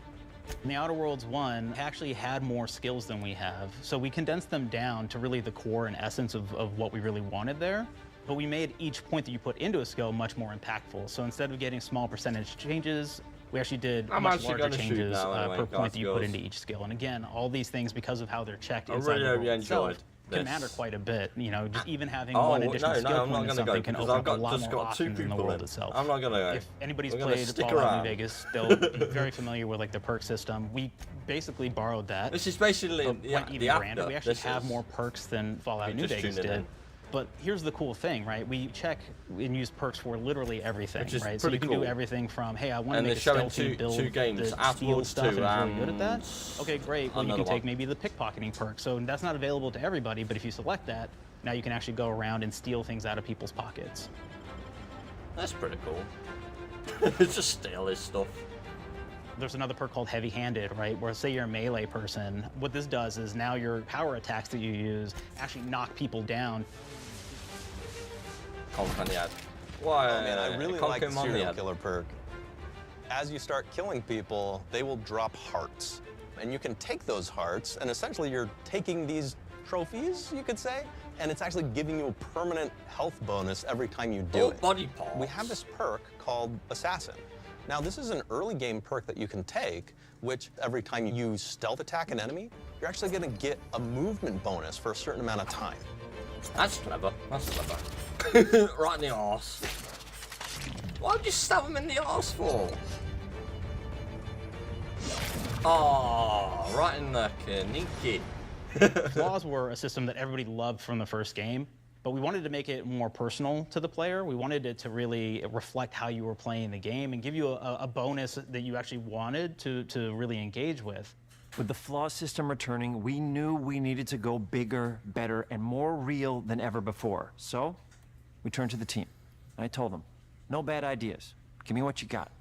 In the Outer Worlds 1, we actually had more skills than we have, so we condensed them down to really the core and essence of what we really wanted there. But we made each point that you put into a skill much more impactful. So instead of getting small percentage changes, we actually did much larger changes per point that you put into each skill. And again, all these things, because of how they're checked inside the world itself, can matter quite a bit. You know, just even having one additional skill point in something can open up a lot more options in the world itself. I'm not gonna go. If anybody's played Fallout New Vegas, they'll be very familiar with like the perk system. We basically borrowed that. This is basically went even grander. We actually have more perks than Fallout New Vegas did. But here's the cool thing, right? We check and use perks for literally everything, right? So you can do everything from, hey, I want to make a stealthy build that steals stuff and is really good at that. Okay, great. Well, you can take maybe the pickpocketing perk. So that's not available to everybody, but if you select that, now you can actually go around and steal things out of people's pockets. That's pretty cool. Just steal his stuff. There's another perk called heavy-handed, right? Where say you're a melee person, what this does is now your power attacks that you use actually knock people down. Why? Oh man, I really like the serial killer perk. As you start killing people, they will drop hearts. And you can take those hearts, and essentially you're taking these trophies, you could say, and it's actually giving you a permanent health bonus every time you do it. Body parts. We have this perk called Assassin. Now, this is an early game perk that you can take, which every time you stealth attack an enemy, you're actually gonna get a movement bonus for a certain amount of time. That's clever. That's clever. Right in the arse. Why would you stab him in the arse for? Oh, right in the kinky. Flaws were a system that everybody loved from the first game, but we wanted to make it more personal to the player. We wanted it to really reflect how you were playing the game and give you a bonus that you actually wanted to really engage with. With the flaw system returning, we knew we needed to go bigger, better, and more real than ever before. So, we turned to the team. I told them, no bad ideas. Give me what you got.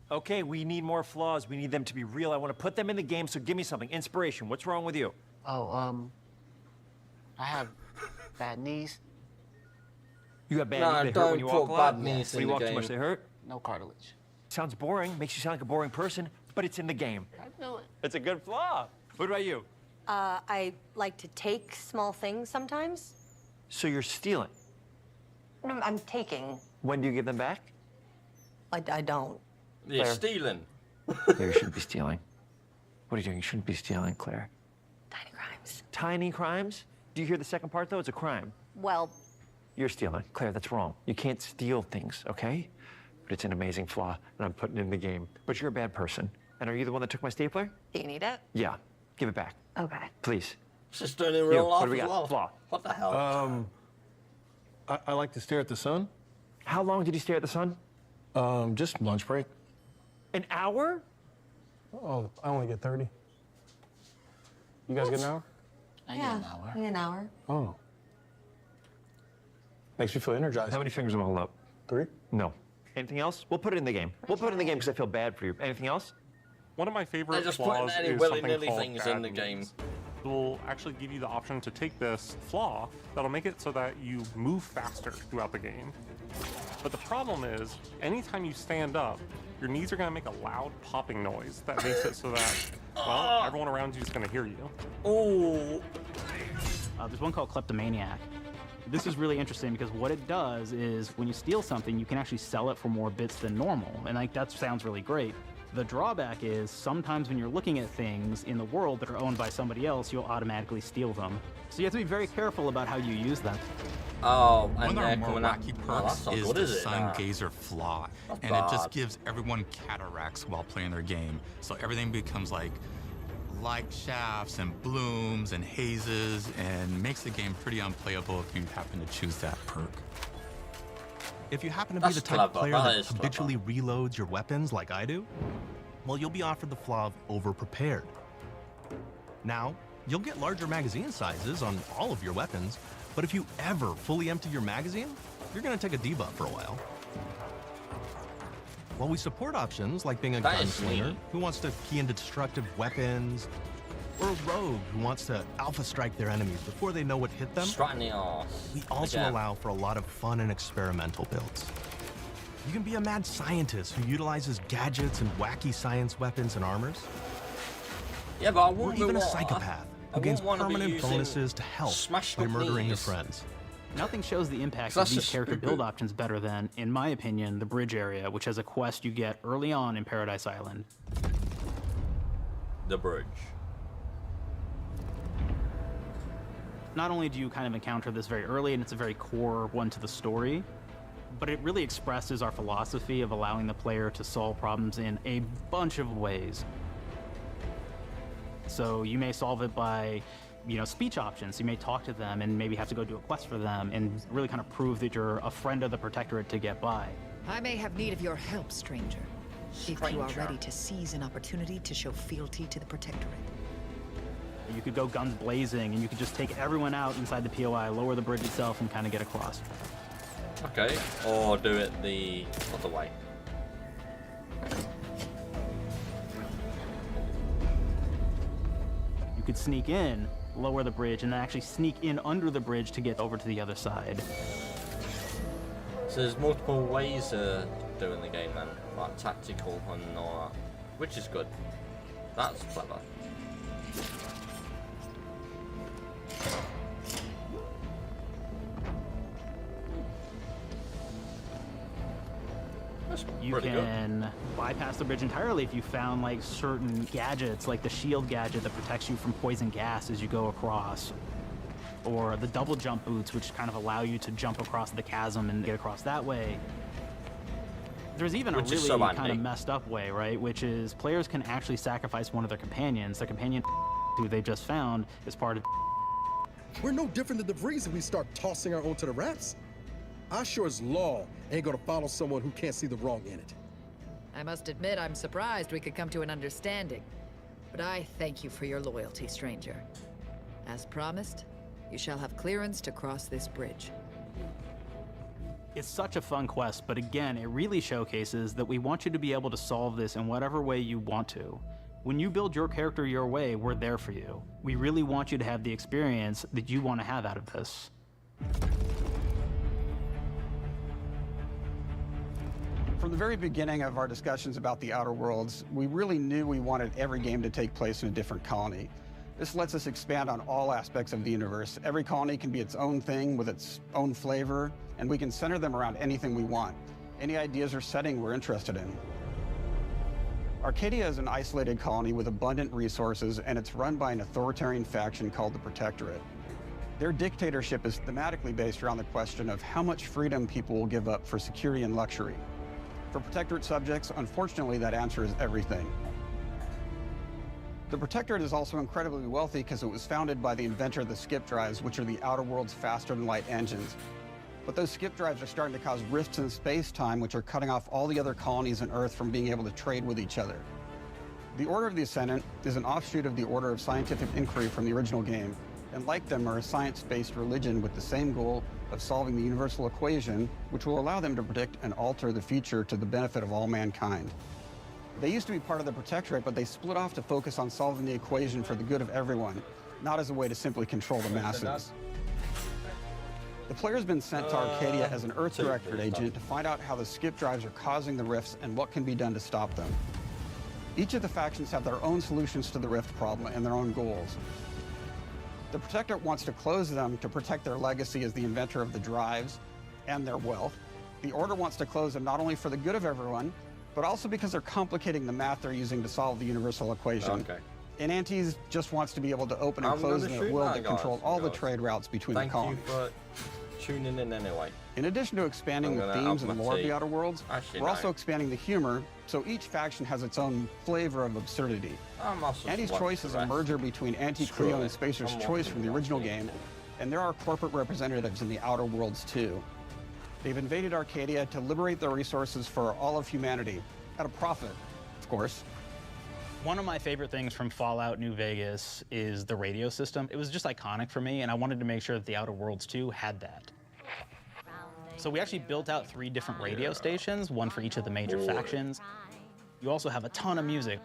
Okay, we need more flaws. We need them to be real. I want to put them in the game, so give me something. Inspiration. What's wrong with you? Oh, I have bad knees. You got bad knees? They hurt when you walk a lot? When you walk too much, they hurt? No cartilage. Sounds boring. Makes you sound like a boring person, but it's in the game. I know it. It's a good flaw. What about you? I like to take small things sometimes. So you're stealing? No, I'm taking. When do you give them back? I don't. You're stealing. Claire, you shouldn't be stealing. What are you doing? You shouldn't be stealing, Claire. Tiny crimes. Tiny crimes? Do you hear the second part, though? It's a crime. Well, You're stealing. Claire, that's wrong. You can't steal things, okay? But it's an amazing flaw, and I'm putting it in the game. But you're a bad person. And are you the one that took my stapler? do you need it? Yeah. Give it back. Okay. Please. She's doing it in real life What do we as got? well. Flaw. What the hell? I like to stare at the sun. How long did you stare at the sun? Just lunch break. An hour? Oh, I only get 30. You guys get an hour? I get an hour. In an hour. Oh. Makes me feel energized. How many fingers am I holding up? 3. No. Anything else? We'll put it in the game. We'll put it in the game because I feel bad for you. Anything else? One of my They're favorite just putting flaws any is something willy-nilly called things bad in the game. moves. It will actually give you the option to take this flaw that'll make it so that you move faster throughout the game. But the problem is, anytime you stand up, your knees are going to make a loud popping noise that makes it so that, well, everyone around you is going to hear you. Oh. There's one called Kleptomaniac. This is really interesting because what it does is when you steal something, you can actually sell it for more bits than normal. And like that sounds really great. The drawback is sometimes when you're looking at things in the world that are owned by somebody else, you'll automatically steal them. So you have to be very careful about how you use them. Oh, and one of our they're more coming out. wacky Oh, perks that's not is good, the is it? Sun Nah. Gazer Flaw, That's and it just bad. gives everyone cataracts while playing their game. So everything becomes like light shafts and blooms and hazes, and makes the game pretty unplayable if you happen to choose that perk. If you happen to be That's the type of clever. player That that is habitually reloads your weapons like I do, well, you'll be offered the flaw of over-prepared. Now, you'll get larger magazine sizes on all of your weapons, but if you ever fully empty your magazine, you're gonna take a debuff for a while. While we support options like being a That is gunslinger neat. who wants to key into destructive weapons, or a rogue who wants to alpha strike their enemies before they know what hit them, Straight in the arse. we also Again. allow for a lot of fun and experimental builds. You can be a mad scientist who utilizes gadgets and wacky science weapons and armors. Yeah, but I Or wouldn't even a want- psychopath I who gains wouldn't wanna be permanent using bonuses to health smashed by up murdering your knees. friends. Nothing shows the impact So of that's these just character stupid. build options better than, in my opinion, the bridge area, which has a quest you get early on in Paradise Island. The bridge. Not only do you kind of encounter this very early, and it's a very core one to the story, but it really expresses our philosophy of allowing the player to solve problems in a bunch of ways. So you may solve it by, speech options. You may talk to them and maybe have to go do a quest for them and really kind of prove that you're a friend of the Protectorate to get by. I may have need of your help, stranger. If you are ready to seize an opportunity to show fealty to the Protectorate. You could go guns blazing, and you could just take everyone out inside the POI, lower the bridge itself, and kind of get across. Okay, or do it the other way. You could sneak in, lower the bridge, and then actually sneak in under the bridge to get over to the other side. So there's multiple ways of doing the game then, like tactical and all that, which is good. That's clever. You can bypass the bridge entirely if you found like certain gadgets, like the shield gadget that protects you from poison gas as you go across, or the double jump boots, which kind of allow you to jump across the chasm and get across that way. There's even a really kind of messed up way, right? Which is players can actually sacrifice one of their companions. Their companion who they just found is part of. We're no different than the Vrees if we start tossing our own to the rats. I sure as law ain't gonna follow someone who can't see the wrong in it. I must admit, I'm surprised we could come to an understanding. But I thank you for your loyalty, stranger. As promised, you shall have clearance to cross this bridge. It's such a fun quest, but again, it really showcases that we want you to be able to solve this in whatever way you want to. When you build your character your way, we're there for you. We really want you to have the experience that you want to have out of this. From the very beginning of our discussions about the Outer Worlds, we really knew we wanted every game to take place in a different colony. This lets us expand on all aspects of the universe. Every colony can be its own thing with its own flavor, and we can center them around anything we want. Any ideas or setting we're interested in. Arcadia is an isolated colony with abundant resources, and it's run by an authoritarian faction called the Protectorate. Their dictatorship is thematically based around the question of how much freedom people will give up for security and luxury. For Protectorate subjects, unfortunately, that answer is everything. The Protectorate is also incredibly wealthy because it was founded by the inventor of the skip drives, which are the Outer World's faster-than-light engines. But those skip drives are starting to cause rifts in space-time, which are cutting off all the other colonies on Earth from being able to trade with each other. The Order of the Ascendant is an offshoot of the Order of Scientific Inquiry from the original game, and like them are a science-based religion with the same goal of solving the universal equation, which will allow them to predict and alter the future to the benefit of all mankind. They used to be part of the Protectorate, but they split off to focus on solving the equation for the good of everyone, not as a way to simply control the masses. The player's been sent to Arcadia as an Earth Directorate agent to find out how the skip drives are causing the rifts and what can be done to stop them. Each of the factions have their own solutions to the rift problem and their own goals. The Protectorate wants to close them to protect their legacy as the inventor of the drives and their wealth. The Order wants to close them not only for the good of everyone, but also because they're complicating the math they're using to solve the universal equation. Okay. And Antes just wants to be able to open and close them at will to control all the trade routes between the colonies. Thank you for tuning in anyway. In addition to expanding the themes and lore of the Outer Worlds, we're also expanding the humor, so each faction has its own flavor of absurdity. Anti's Choice is a merger between Anti-Cleo and Spacer's Choice from the original game, and there are corporate representatives in the Outer Worlds too. They've invaded Arcadia to liberate their resources for all of humanity, at a profit, of course. One of my favorite things from Fallout New Vegas is the radio system. It was just iconic for me, and I wanted to make sure that the Outer Worlds 2 had that. So we actually built out 3 different radio stations, one for each of the major factions. You also have a ton of music.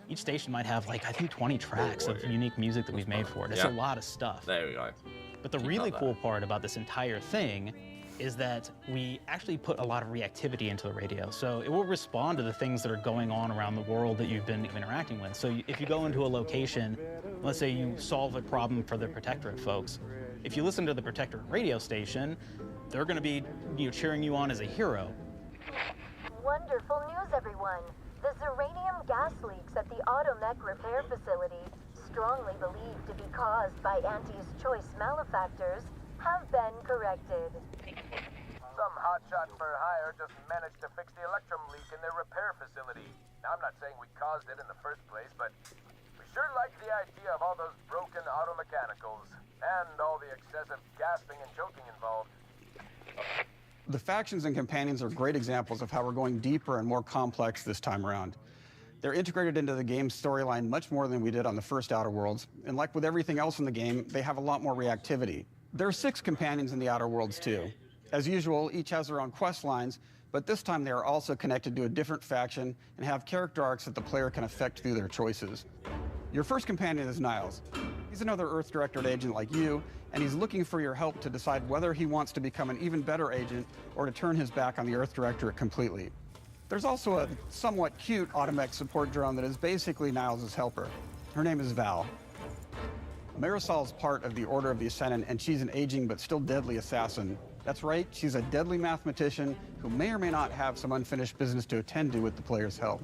Each station might have, like, I think 20 tracks of unique music that we've made for it. It's a lot of stuff. There we go. But the really cool part about this entire thing is that we actually put a lot of reactivity into the radio. So it will respond to the things that are going on around the world that you've been interacting with. So if you go into a location, let's say you solve a problem for the Protectorate folks, if you listen to the Protectorate radio station, they're going to be cheering you on as a hero. Wonderful news, everyone. The Zeranium gas leaks at the Automech repair facility. strongly believed to be caused by Auntie's choice malefactors have been corrected. Some hotshot for hire just managed to fix the electrum leak in their repair facility. Now, I'm not saying we caused it in the first place, but we sure like the idea of all those broken auto mechanicals and all the excessive gasping and choking involved. The factions and companions are great examples of how we're going deeper and more complex this time around. They're integrated into the game's storyline much more than we did on the first Outer Worlds, and like with everything else in the game, they have a lot more reactivity. There are 6 companions in the Outer Worlds too. As usual, each has their own quest lines, but this time they are also connected to a different faction and have character arcs that the player can affect through their choices. Your first companion is Niles. He's another Earth-directed agent like you, and he's looking for your help to decide whether he wants to become an even better agent or to turn his back on the Earth Directorate completely. There's also a somewhat cute automech support drone that is basically Niles' helper. Her name is Val. Marisol's part of the Order of the Ascendant, and she's an aging but still deadly assassin. That's right, she's a deadly mathematician who may or may not have some unfinished business to attend to with the player's help.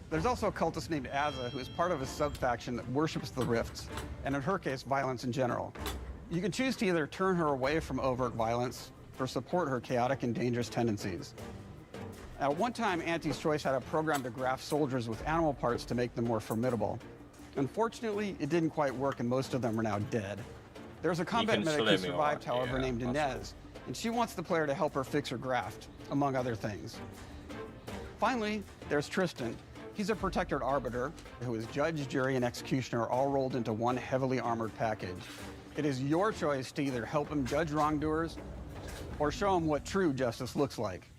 There's also a cultist named Azza, who is part of a sub-faction that worships the rifts, and in her case, violence in general. You can choose to either turn her away from overt violence or support her chaotic and dangerous tendencies. Now, at one time, Auntie's Choice had a program to graft soldiers with animal parts to make them more formidable. Unfortunately, it didn't quite work, and most of them are now dead. There's a combat medic who survived, however, named Inez, and she wants the player to help her fix her graft, among other things. Finally, there's Tristan. He's a protected arbiter who is judge, jury, and executioner all rolled into one heavily armored package. It is your choice to either help him judge wrongdoers or show him what true justice looks like.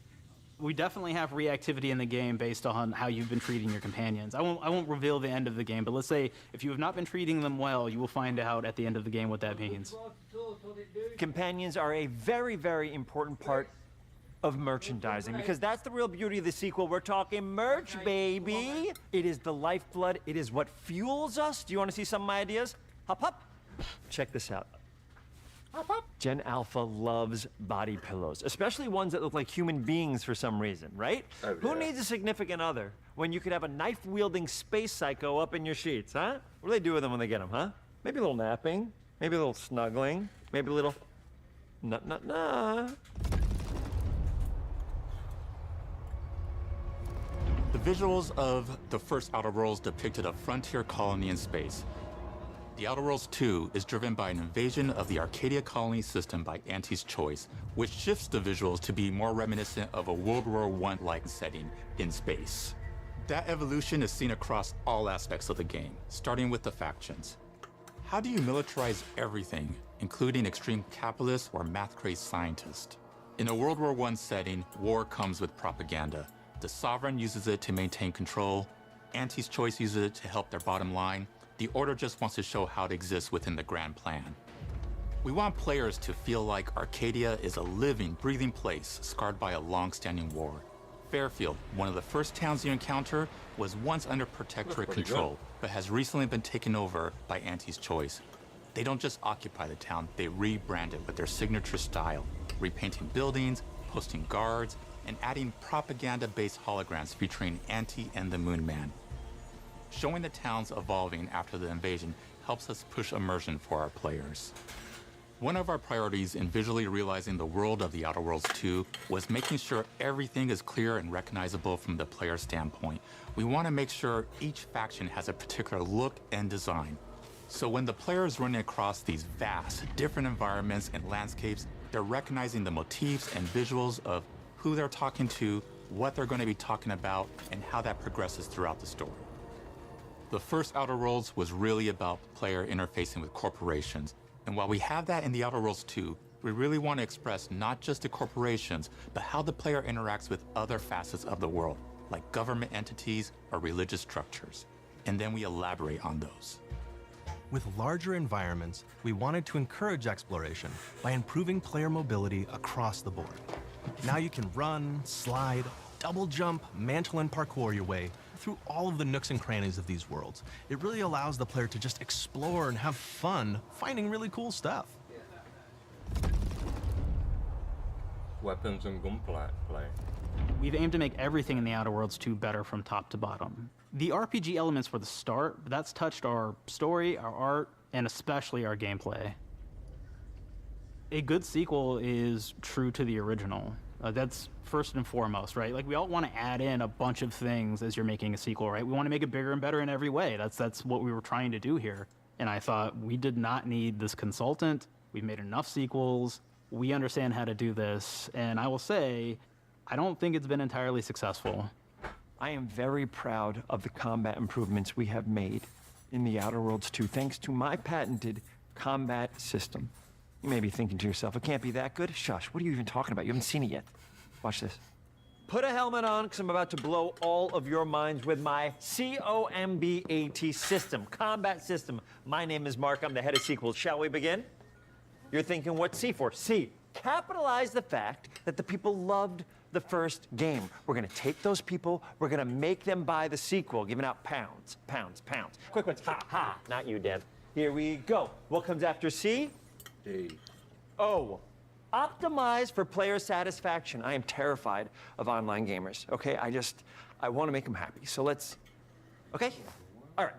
We definitely have reactivity in the game based on how you've been treating your companions. I won't reveal the end of the game, but let's say if you have not been treating them well, you will find out at the end of the game what that means. Companions are a very, very important part of merchandising, because that's the real beauty of the sequel. We're talking merch, baby. It is the lifeblood. It is what fuels us. Do you want to see some of my ideas? Hop, hop. Check this out. Hop, hop. Gen Alpha loves body pillows, especially ones that look like human beings for some reason, right? Oh, yeah. Who needs a significant other when you could have a knife-wielding space psycho up in your sheets, huh? What do they do with them when they get them, huh? Maybe a little napping, maybe a little snuggling, maybe a little nut. The visuals of the first Outer Worlds depicted a frontier colony in space. The Outer Worlds 2 is driven by an invasion of the Arcadia colony system by Auntie's Choice, which shifts the visuals to be more reminiscent of a World War I-like setting in space. That evolution is seen across all aspects of the game, starting with the factions. How do you militarize everything, including extreme capitalists or math-crazed scientists? In a World War I setting, war comes with propaganda. The Sovereign uses it to maintain control. Auntie's Choice uses it to help their bottom line. The Order just wants to show how it exists within the grand plan. We want players to feel like Arcadia is a living, breathing place scarred by a long-standing war. Fairfield, one of the first towns you encounter, was once under protectorate control, but has recently been taken over by Auntie's Choice. They don't just occupy the town, they rebrand it with their signature style, repainting buildings, posting guards, and adding propaganda-based holograms featuring Auntie and the Moon Man. Showing the towns evolving after the invasion helps us push immersion for our players. One of our priorities in visually realizing the world of the Outer Worlds 2 was making sure everything is clear and recognizable from the player standpoint. We want to make sure each faction has a particular look and design. So when the player is running across these vast, different environments and landscapes, they're recognizing the motifs and visuals of who they're talking to, what they're going to be talking about, and how that progresses throughout the story. The first Outer Worlds was really about player interfacing with corporations. And while we have that in the Outer Worlds 2, we really want to express not just the corporations, but how the player interacts with other facets of the world, like government entities or religious structures. And then we elaborate on those. With larger environments, we wanted to encourage exploration by improving player mobility across the board. Now you can run, slide, double jump, mantle, and parkour your way through all of the nooks and crannies of these worlds. It really allows the player to just explore and have fun finding really cool stuff. Weapons and gunplay. We've aimed to make everything in the Outer Worlds 2 better from top to bottom. The RPG elements were the start, but that's touched our story, our art, and especially our gameplay. A good sequel is true to the original. That's first and foremost, right? Like, we all want to add in a bunch of things as you're making a sequel, right? We want to make it bigger and better in every way. That's what we were trying to do here. And I thought, we did not need this consultant. We've made enough sequels. We understand how to do this. And I will say, I don't think it's been entirely successful. I am very proud of the combat improvements we have made in the Outer Worlds 2, thanks to my patented combat system. You may be thinking to yourself, it can't be that good. Shush, what are you even talking about? You haven't seen it yet. Watch this. Put a helmet on, because I'm about to blow all of your minds with my COMBAT system, combat system. My name is Mark, I'm the head of sequels. Shall we begin? You're thinking, what's C for? C, capitalize the fact that the people loved the first game. We're gonna take those people, we're gonna make them buy the sequel, giving out pounds, pounds, pounds. Quick ones, ha, ha, not you, Dev. Here we go. What comes after C? D. O. Optimize for player satisfaction. I am terrified of online gamers, okay? I wanna make them happy, so let's, okay? All right.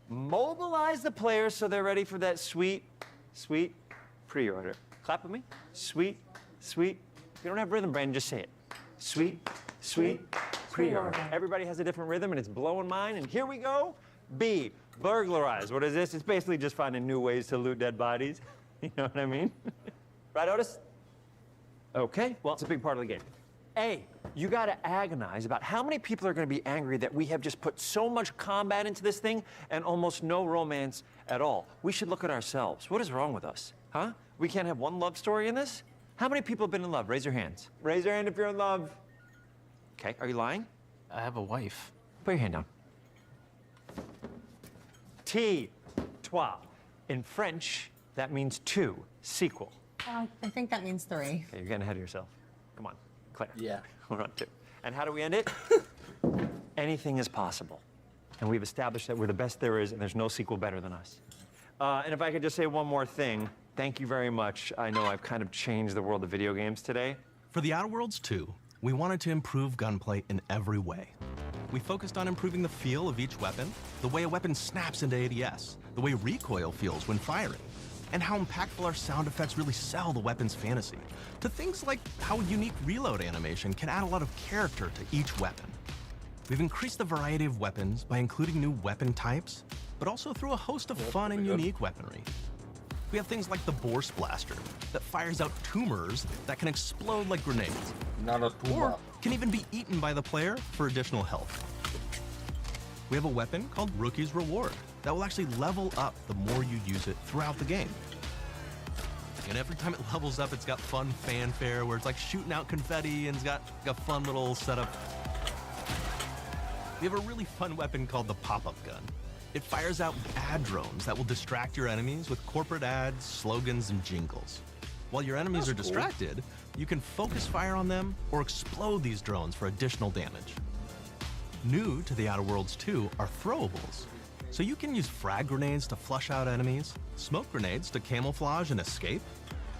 Mobilize the players so they're ready for that sweet, sweet pre-order. Clap with me. Sweet, sweet. If you don't have rhythm, Brandon, just say it. Sweet, sweet pre-order. Everybody has a different rhythm, and it's blowing mine, and here we go. B, burglarize. What is this? It's basically just finding new ways to loot dead bodies. You know what I mean? Right, Otis? Okay, well, it's a big part of the game. A, you gotta agonize about how many people are gonna be angry that we have just put so much combat into this thing and almost no romance at all. We should look at ourselves. What is wrong with us, huh? We can't have one love story in this? How many people have been in love? Raise your hands. Raise your hand if you're in love. Okay, are you lying? I have a wife. Put your hand down. T, trois. In French, that means two, sequel. I think that means 3. Okay, you're getting ahead of yourself. Come on, Claire. Yeah. We're on 2. And how do we end it? Anything is possible. And we've established that we're the best there is, and there's no sequel better than us. And if I could just say one more thing, thank you very much. I know I've kind of changed the world of video games today. For the Outer Worlds 2, we wanted to improve gunplay in every way. We focused on improving the feel of each weapon, the way a weapon snaps into ADS, the way recoil feels when firing, and how impactful our sound effects really sell the weapon's fantasy, to things like how unique reload animation can add a lot of character to each weapon. We've increased the variety of weapons by including new weapon types, but also through a host of fun and unique weaponry. We have things like the Bourse Blaster that fires out tumors that can explode like grenades, or can even be eaten by the player for additional health. We have a weapon called Rookie's Reward that will actually level up the more you use it throughout the game. And every time it levels up, it's got fun fanfare where it's like shooting out confetti and it's got a fun little setup. We have a really fun weapon called the Pop-Up Gun. It fires out ad drones that will distract your enemies with corporate ads, slogans, and jingles. While your enemies are distracted, you can focus fire on them or explode these drones for additional damage. New to the Outer Worlds 2 are throwables. So you can use frag grenades to flush out enemies, smoke grenades to camouflage and escape,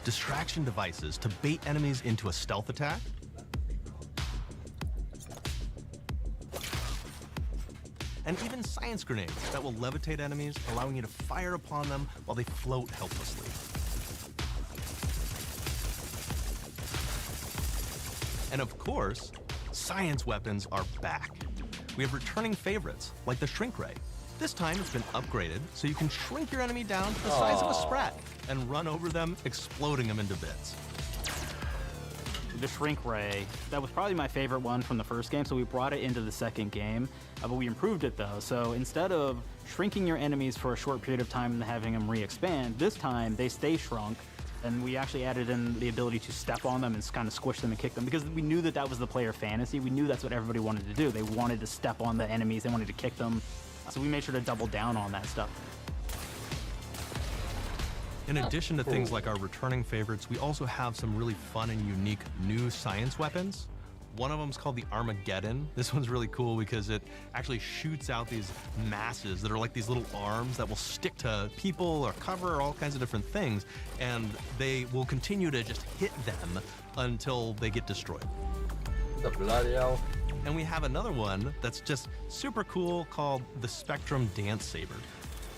distraction devices to bait enemies into a stealth attack, and even science grenades that will levitate enemies, allowing you to fire upon them while they float helplessly. And of course, science weapons are back. We have returning favorites, like the Shrink Ray. This time it's been upgraded so you can shrink your enemy down to the size of a sprat and run over them, exploding them into bits. The Shrink Ray, that was probably my favorite one from the first game, so we brought it into the second game, but we improved it though. So instead of shrinking your enemies for a short period of time and having them re-expand, this time they stay shrunk, and we actually added in the ability to step on them and kind of squish them and kick them, because we knew that that was the player fantasy. We knew that's what everybody wanted to do. They wanted to step on the enemies, they wanted to kick them, so we made sure to double down on that stuff. In addition to things like our returning favorites, we also have some really fun and unique new science weapons. One of them is called the Armageddon. This one's really cool because it actually shoots out these masses that are like these little arms that will stick to people or cover or all kinds of different things, and they will continue to just hit them until they get destroyed. The bloody hell. And we have another one that's just super cool called the Spectrum Dance Saber.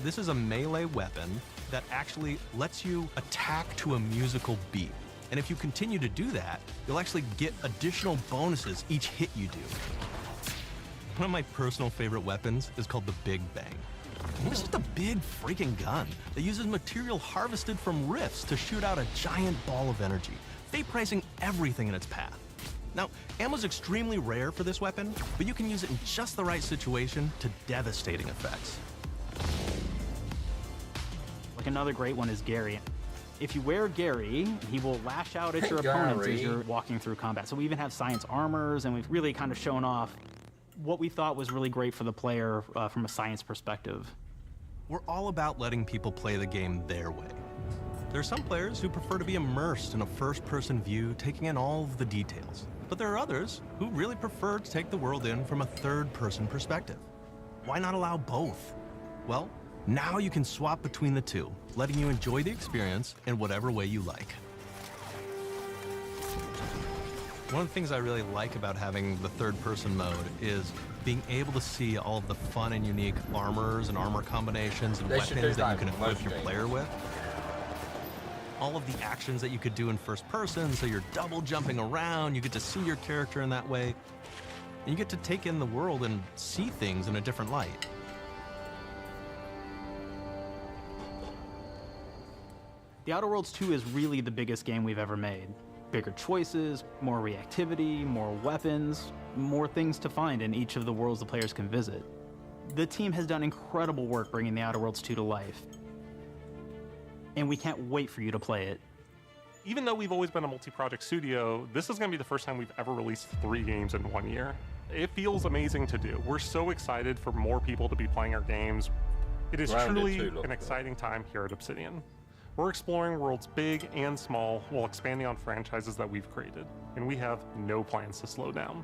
This is a melee weapon that actually lets you attack to a musical beat. And if you continue to do that, you'll actually get additional bonuses each hit you do. One of my personal favorite weapons is called the Big Bang. It's just a big freaking gun that uses material harvested from rifts to shoot out a giant ball of energy, vaporizing everything in its path. Now, ammo's extremely rare for this weapon, but you can use it in just the right situation to devastating effects. Like another great one is Gary. If you wear Gary, he will lash out at your opponents as you're walking through combat. So we even have science armors, and we've really kind of shown off what we thought was really great for the player from a science perspective. We're all about letting people play the game their way. There are some players who prefer to be immersed in a first-person view, taking in all of the details. But there are others who really prefer to take the world in from a third-person perspective. Why not allow both? Well, now you can swap between the two, letting you enjoy the experience in whatever way you like. One of the things I really like about having the third-person mode is being able to see all of the fun and unique armors and armor combinations and weapons that you can equip your player with. All of the actions that you could do in first person, so you're double jumping around, you get to see your character in that way, and you get to take in the world and see things in a different light. The Outer Worlds 2 is really the biggest game we've ever made. Bigger choices, more reactivity, more weapons, more things to find in each of the worlds the players can visit. The team has done incredible work bringing the Outer Worlds 2 to life, and we can't wait for you to play it. Even though we've always been a multi-project studio, this is going to be the first time we've ever released 3 games in 1 year. It feels amazing to do. We're so excited for more people to be playing our games. It is truly an exciting time here at Obsidian. We're exploring worlds big and small while expanding on franchises that we've created, and we have no plans to slow down.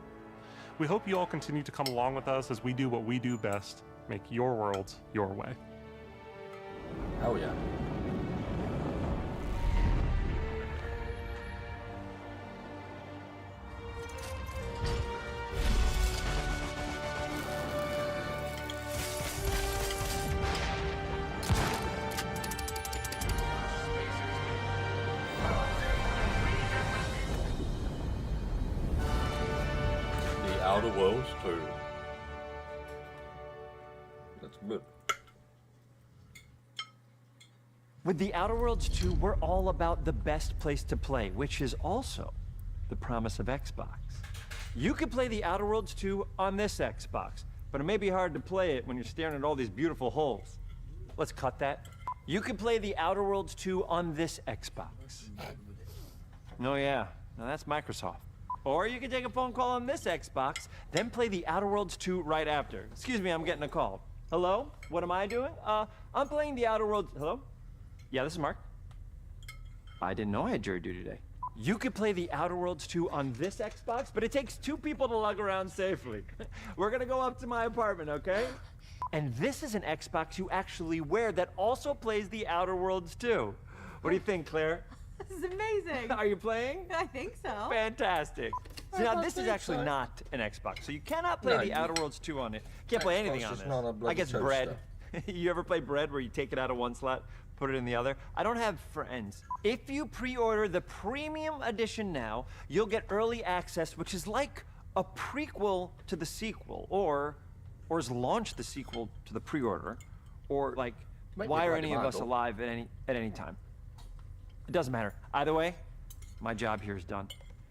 We hope you all continue to come along with us as we do what we do best, make your worlds your way. Oh yeah. Outer Worlds 2. That's good. With the Outer Worlds 2, we're all about the best place to play, which is also the promise of Xbox. You can play the Outer Worlds 2 on this Xbox, but it may be hard to play it when you're staring at all these beautiful holes. Let's cut that. You can play the Outer Worlds 2 on this Xbox. Oh yeah, now that's Microsoft. Or you can take a phone call on this Xbox, then play the Outer Worlds 2 right after. Excuse me, I'm getting a call. Hello? What am I doing? I'm playing the Outer Worlds. Hello? Yeah, this is Mark. I didn't know I had jury duty today. You could play the Outer Worlds 2 on this Xbox, but it takes 2 people to lug around safely. We're gonna go up to my apartment, okay? And this is an Xbox you actually wear that also plays the Outer Worlds 2. What do you think, Claire? This is amazing. Are you playing? I think so. Fantastic. So now this is actually not an Xbox, so you cannot play the Outer Worlds 2 on it. Can't play anything on it. I guess bread. You ever play bread where you take it out of one slot, put it in the other? I don't have friends. If you pre-order the premium edition now, you'll get early access, which is like a prequel to the sequel, or is launch the sequel to the pre-order, or like, why are any of us alive at any time? It doesn't matter. Either way, my job here is done.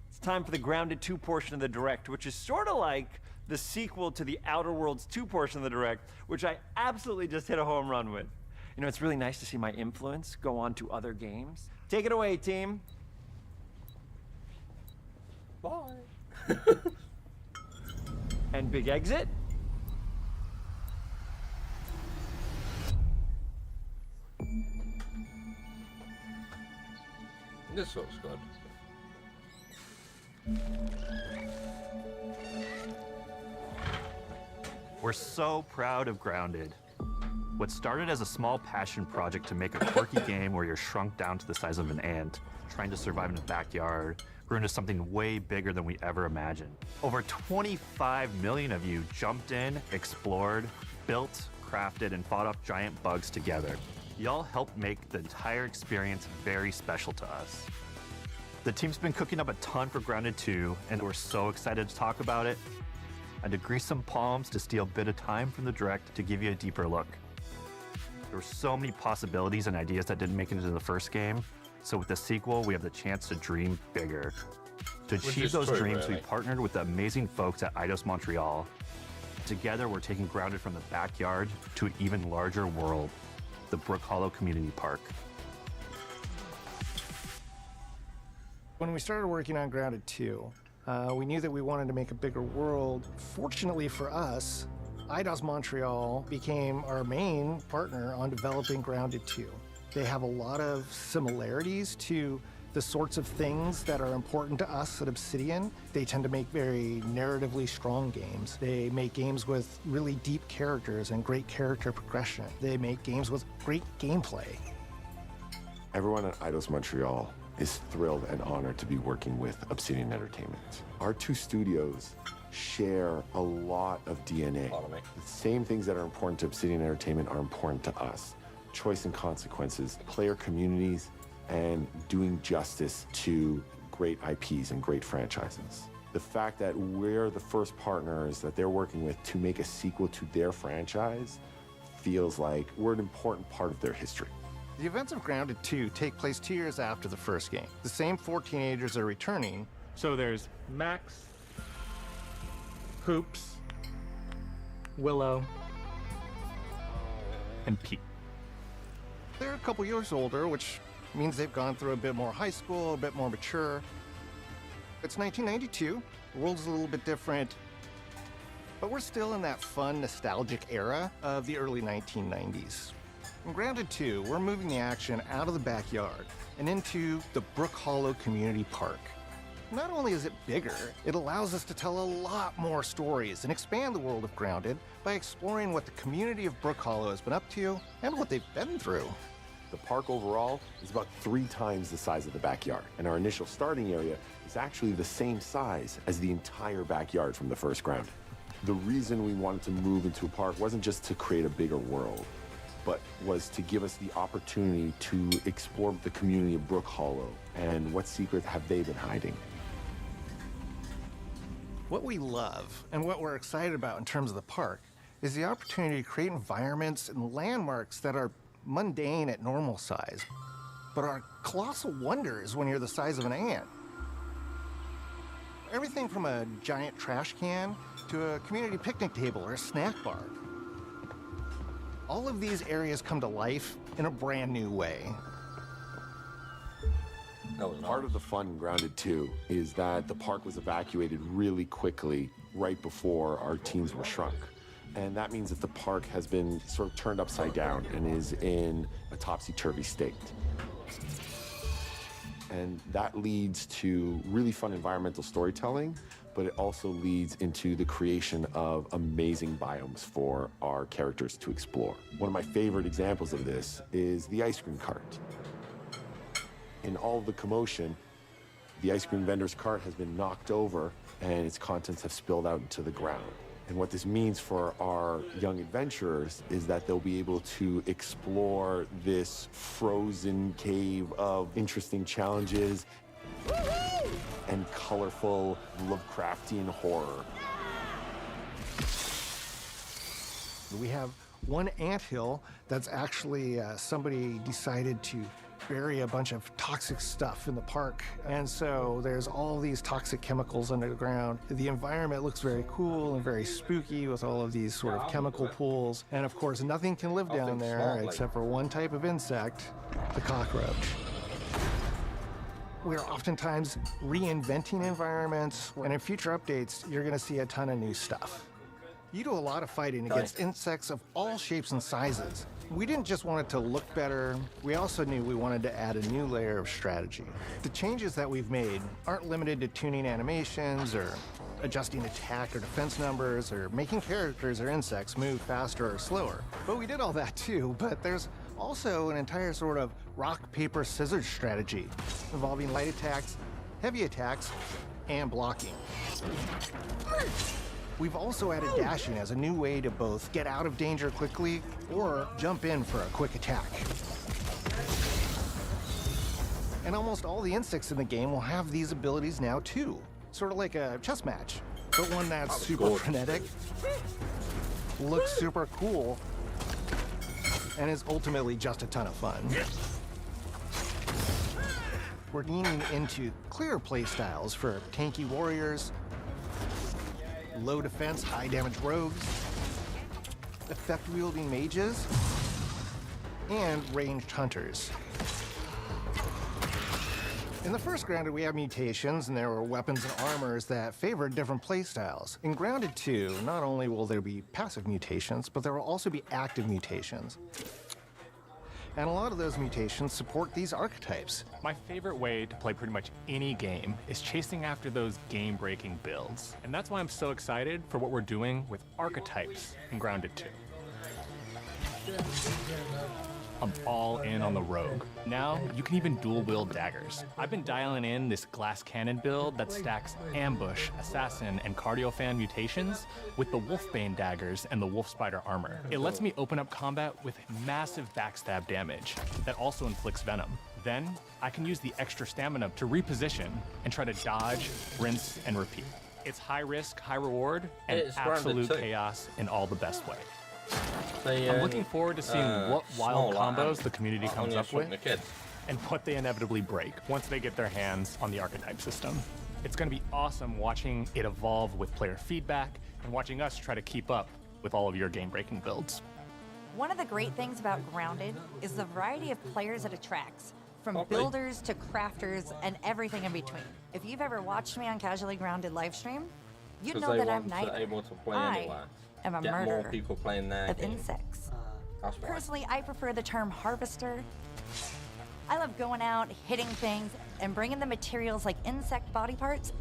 It's time for the Grounded 2 portion of the Direct, which is sort of like the sequel to the Outer Worlds 2 portion of the Direct, which I absolutely just hit a home run with. You know, it's really nice to see my influence go on to other games. Take it away, team. Bye. And big exit. This looks good. We're so proud of Grounded. What started as a small passion project to make a quirky game where you're shrunk down to the size of an ant, trying to survive in a backyard, grew into something way bigger than we ever imagined. Over 25 million of you jumped in, explored, built, crafted, and fought off giant bugs together. Y'all helped make the entire experience very special to us. The team's been cooking up a ton for Grounded 2, and we're so excited to talk about it. I had to grease some palms to steal a bit of time from the direct to give you a deeper look. There were so many possibilities and ideas that didn't make it into the first game, so with the sequel, we have the chance to dream bigger. To achieve those dreams, we partnered with the amazing folks at Eidos Montreal. Together, we're taking Grounded from the backyard to an even larger world, the Brook Hollow Community Park. When we started working on Grounded 2, we knew that we wanted to make a bigger world. Fortunately for us, Eidos Montreal became our main partner on developing Grounded 2. They have a lot of similarities to the sorts of things that are important to us at Obsidian. They tend to make very narratively strong games. They make games with really deep characters and great character progression. They make games with great gameplay. Everyone at Eidos Montreal is thrilled and honored to be working with Obsidian Entertainment. Our two studios share a lot of DNA. The same things that are important to Obsidian Entertainment are important to us. Choice and consequences, player communities, and doing justice to great IPs and great franchises. The fact that we're the first partners that they're working with to make a sequel to their franchise feels like we're an important part of their history. The events of Grounded 2 take place 2 years after the first game. The same 4 teenagers are returning. So there's Max, Hoops, Willow, and Pete. They're a couple years older, which means they've gone through a bit more high school, a bit more mature. It's 1992. The world's a little bit different, but we're still in that fun, nostalgic era of the early 1990s. In Grounded 2, we're moving the action out of the backyard and into the Brook Hollow Community Park. Not only is it bigger, it allows us to tell a lot more stories and expand the world of Grounded by exploring what the community of Brook Hollow has been up to and what they've been through. The park overall is about 3 times the size of the backyard, and our initial starting area is actually the same size as the entire backyard from the first Grounded. The reason we wanted to move into a park wasn't just to create a bigger world, but was to give us the opportunity to explore the community of Brook Hollow and what secrets have they been hiding. What we love and what we're excited about in terms of the park is the opportunity to create environments and landmarks that are mundane at normal size, but are colossal wonders when you're the size of an ant. Everything from a giant trash can to a community picnic table or a snack bar. All of these areas come to life in a brand new way. Part of the fun in Grounded 2 is that the park was evacuated really quickly right before our teams were shrunk. And that means that the park has been sort of turned upside down and is in a topsy-turvy state. And that leads to really fun environmental storytelling, but it also leads into the creation of amazing biomes for our characters to explore. One of my favorite examples of this is the ice cream cart. In all of the commotion, the ice cream vendor's cart has been knocked over and its contents have spilled out into the ground. And what this means for our young adventurers is that they'll be able to explore this frozen cave of interesting challenges and colorful Lovecraftian horror. We have one anthill that's actually somebody decided to bury a bunch of toxic stuff in the park. And so there's all these toxic chemicals under the ground. The environment looks very cool and very spooky with all of these sort of chemical pools. And of course, nothing can live down there except for one type of insect, the cockroach. We're oftentimes reinventing environments, and in future updates, you're gonna see a ton of new stuff. You do a lot of fighting against insects of all shapes and sizes. We didn't just want it to look better, we also knew we wanted to add a new layer of strategy. The changes that we've made aren't limited to tuning animations or adjusting attack or defense numbers or making characters or insects move faster or slower. But we did all that too, but there's also an entire sort of rock, paper, scissors strategy involving light attacks, heavy attacks, and blocking. We've also added dashing as a new way to both get out of danger quickly or jump in for a quick attack. And almost all the insects in the game will have these abilities now too. Sort of like a chess match, but one that's super frenetic, looks super cool, and is ultimately just a ton of fun. We're leaning into clear play styles for tanky warriors, low defense, high damage rogues, effect-wielding mages, and ranged hunters. In the first Grounded, we have mutations, and there were weapons and armors that favored different playstyles. In Grounded 2, not only will there be passive mutations, but there will also be active mutations. And a lot of those mutations support these archetypes. My favorite way to play pretty much any game is chasing after those game-breaking builds. And that's why I'm so excited for what we're doing with archetypes in Grounded 2. I'm all in on the rogue. Now, you can even dual-wield daggers. I've been dialing in this glass cannon build that stacks ambush, assassin, and cardiofan mutations with the wolfbane daggers and the wolf spider armor. It lets me open up combat with massive backstab damage that also inflicts venom. Then, I can use the extra stamina to reposition and try to dodge, rinse, and repeat. It's high risk, high reward, and absolute chaos in all the best way. I'm looking forward to seeing what wild combos the community comes up with and what they inevitably break once they get their hands on the archetype system. It's going to be awesome watching it evolve with player feedback and watching us try to keep up with all of your game-breaking builds. One of the great things about Grounded is the variety of players it attracts, from builders to crafters and everything in between. If you've ever watched me on Casually Grounded livestream, you'd know that I'm neither. Able to play I anywhere. am a Get murderer more people playing their of game. insects. That's why. Personally, I prefer the term harvester. I love going out, hitting things, and bringing the materials like insect body parts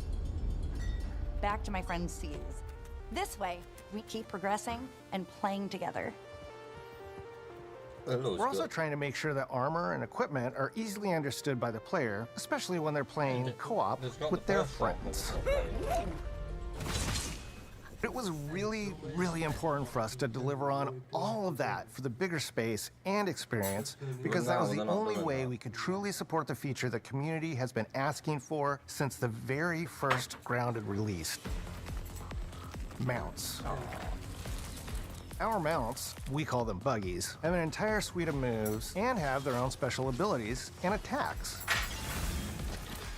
back to my friends to use. This way, we keep progressing and playing together. We're also trying to make sure that armor and equipment are easily understood by the player, especially when they're playing co-op with their friends. It was really, really important for us to deliver on all of that for the bigger space and experience, because that was the only way we could truly support the feature the community has been asking for since the very first Grounded release. Mounts. Our mounts, we call them buggies, have an entire suite of moves and have their own special abilities and attacks.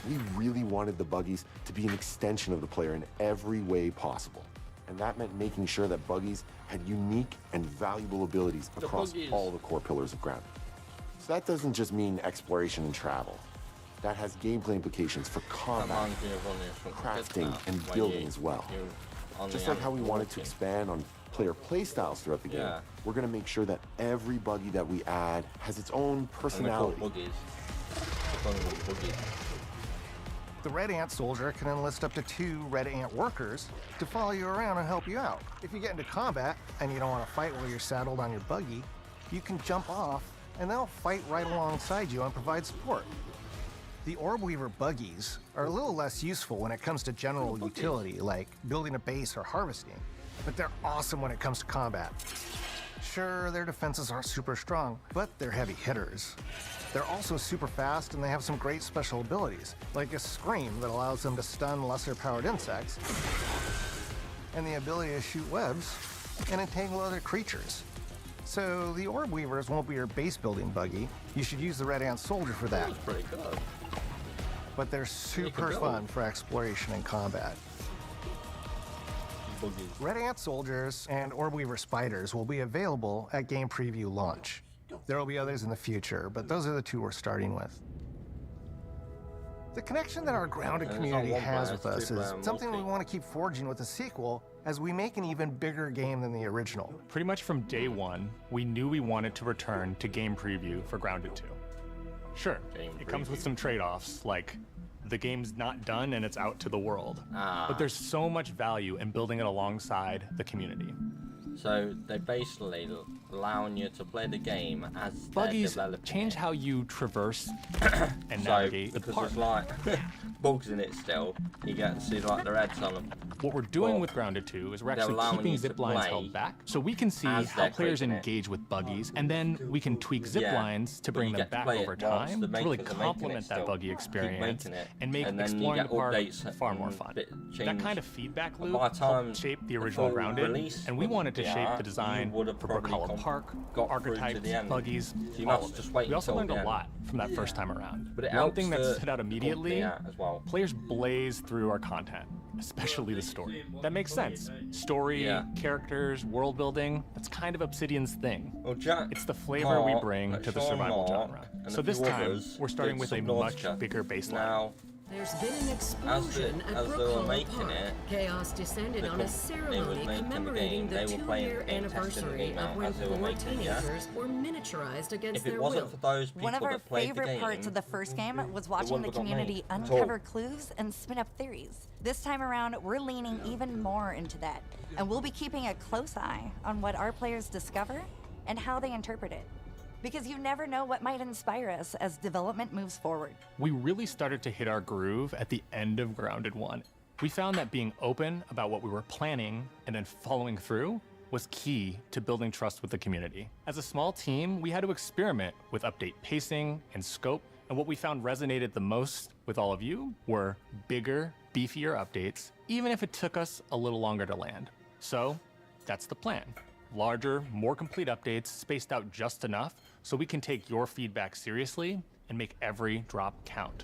We really wanted the buggies to be an extension of the player in every way possible. And that meant making sure that buggies had unique and valuable abilities across all the core pillars of Grounded. So that doesn't just mean exploration and travel. That has gameplay implications for combat, crafting, and building as well. Just like how we wanted to expand on player playstyles throughout the game, we're going to make sure that every buggy that we add has its own personality. The Red Ant Soldier can enlist up to 2 Red Ant workers to follow you around and help you out. If you get into combat and you don't want to fight while you're saddled on your buggy, you can jump off and they'll fight right alongside you and provide support. The Orb Weaver buggies are a little less useful when it comes to general utility, like building a base or harvesting, but they're awesome when it comes to combat. Sure, their defenses aren't super strong, but they're heavy hitters. They're also super fast, and they have some great special abilities, like a scream that allows them to stun lesser-powered insects, and the ability to shoot webs and entangle other creatures. So the Orb Weavers won't be your base-building buggy. You should use the Red Ant Soldier for that. That's pretty good. But they're super fun for exploration and combat. Red Ant Soldiers and Orb Weaver Spiders will be available at game preview launch. There will be others in the future, but those are the 2 we're starting with. The connection that our grounded community has with us is something we want to keep forging with the sequel as we make an even bigger game than the original. Pretty much from day one, we knew we wanted to return to game preview for Grounded 2. Sure, it comes with some trade-offs, like the game's not done and it's out to the world. But there's so much value in building it alongside the community. So they basically allowing you to play the game as Buggies they're developing change how you traverse and so, navigate the because park. there's like bugs in it still, you get to see like their heads on them. What we're doing with Grounded 2 is we're actually keeping zip lines held back, so we can see how players engage with buggies, and then we can tweak zip lines to bring them back over time to really complement that buggy experience and make exploring the park far more fun. That kind of feedback loop helped shape the original Grounded, and we wanted to shape the design for Brookhollow Park, archetypes, buggies, all of it. We also learned a lot from that first time around. But one thing that stood out immediately, players blaze through our content, especially the story. That makes sense. Story, characters, world building, that's kind of Obsidian's thing. It's the flavor we bring to the survival genre. So this time, we're starting with a much bigger baseline. There's been an explosion at Brookhollow Park. Chaos descended on a ceremony commemorating the 2-year anniversary of when 4 teenagers were miniaturized against their will. One of our favorite parts of the first game was watching the community uncover clues and spin up theories. This time around, we're leaning even more into that, and we'll be keeping a close eye on what our players discover and how they interpret it. Because you never know what might inspire us as development moves forward. We really started to hit our groove at the end of Grounded 1. We found that being open about what we were planning and then following through was key to building trust with the community. As a small team, we had to experiment with update pacing and scope, and what we found resonated the most with all of you were bigger, beefier updates, even if it took us a little longer to land. So that's the plan. Larger, more complete updates spaced out just enough so we can take your feedback seriously and make every drop count.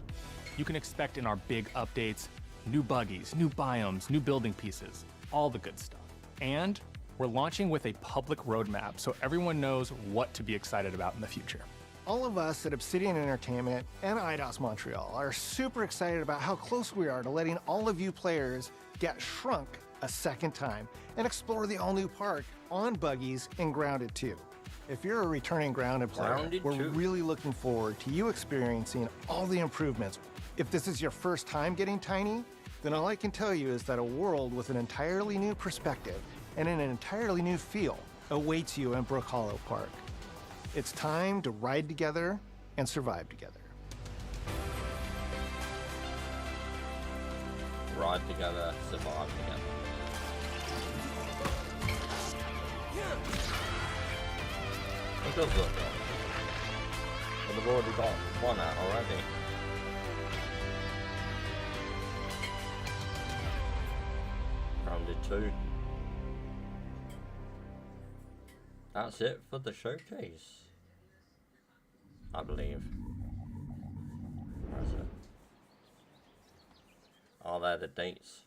You can expect in our big updates, new buggies, new biomes, new building pieces, all the good stuff. And we're launching with a public roadmap so everyone knows what to be excited about in the future. All of us at Obsidian Entertainment and IDOS Montreal are super excited about how close we are to letting all of you players get shrunk a second time and explore the all-new park on buggies in Grounded 2. If you're a returning Grounded player, we're really looking forward to you experiencing all the improvements. If this is your first time getting tiny, then all I can tell you is that a world with an entirely new perspective and an entirely new feel awaits you in Brookhollow Park. It's time to ride together and survive together. Ride together, survive together. It does look good. But they've already got one out already. Grounded 2. That's it for the showcase, I believe. Where is it? Oh, they're the dates.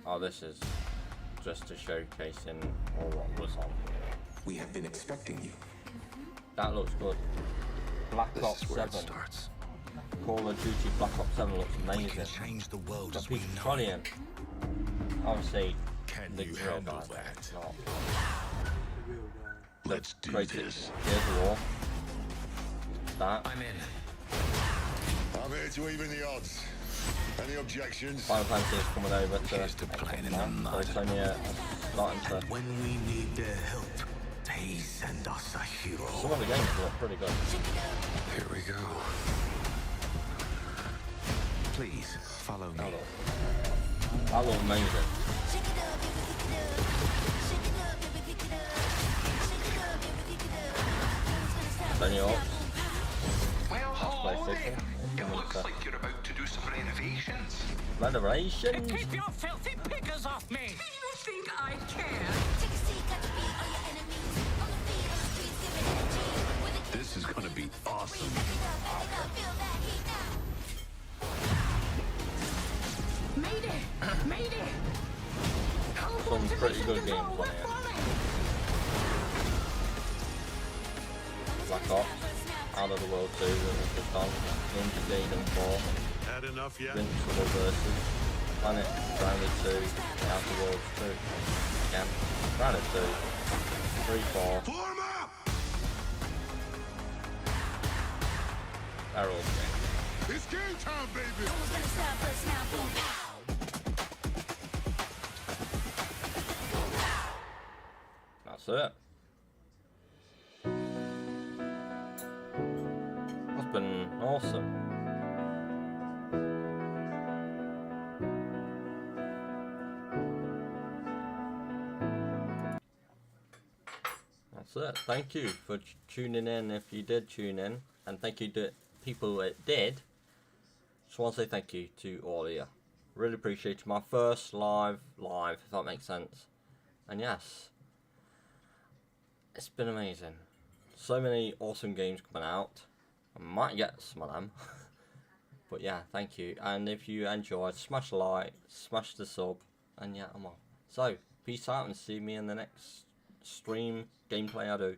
Oh, this is just a showcasing all what was on. We have been expecting you. That looks good. Black Ops 7. Call of Duty Black Ops 7 looks amazing. Change the world as we know it. Obviously, the real guy. Let's do this. Here's the war. That. I'm in. I'm here to even the odds. Any objections? Final Fantasy is coming over to playing in the mud. So it's only starting to. When we need their help, they send us a hero. Some of the games look pretty good. Here we go. Please follow me. That looks amazing. Then you're up. Well, hello there. It looks like you're about to do some renovations. Renovations? Keep your filthy pickers off me! Do you think I care? This is gonna be awesome. Mayday! Mayday! Some pretty good games on here. Black Ops, Out of the World 2 that was just on, Ninja Gaiden 4, Had enough yet? Invincible versus Planet Grounded 2, Out of the World 2, again, Grounded 2, 3, 4. Form up! They're all great. It's game time, baby! That's it. That's been awesome. That's it. Thank you for tuning in if you did tune in. And thank you to people that did. Just want to say thank you to all of you. Really appreciate it. My first live, if that makes sense. And yes, it's been amazing. So many awesome games coming out. I might get some of them. But yeah, thank you. And if you enjoyed, smash the like, smash the sub. And yeah, I'm on. So, peace out and see me in the next stream, gameplay I do.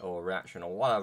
Or reaction or whatever.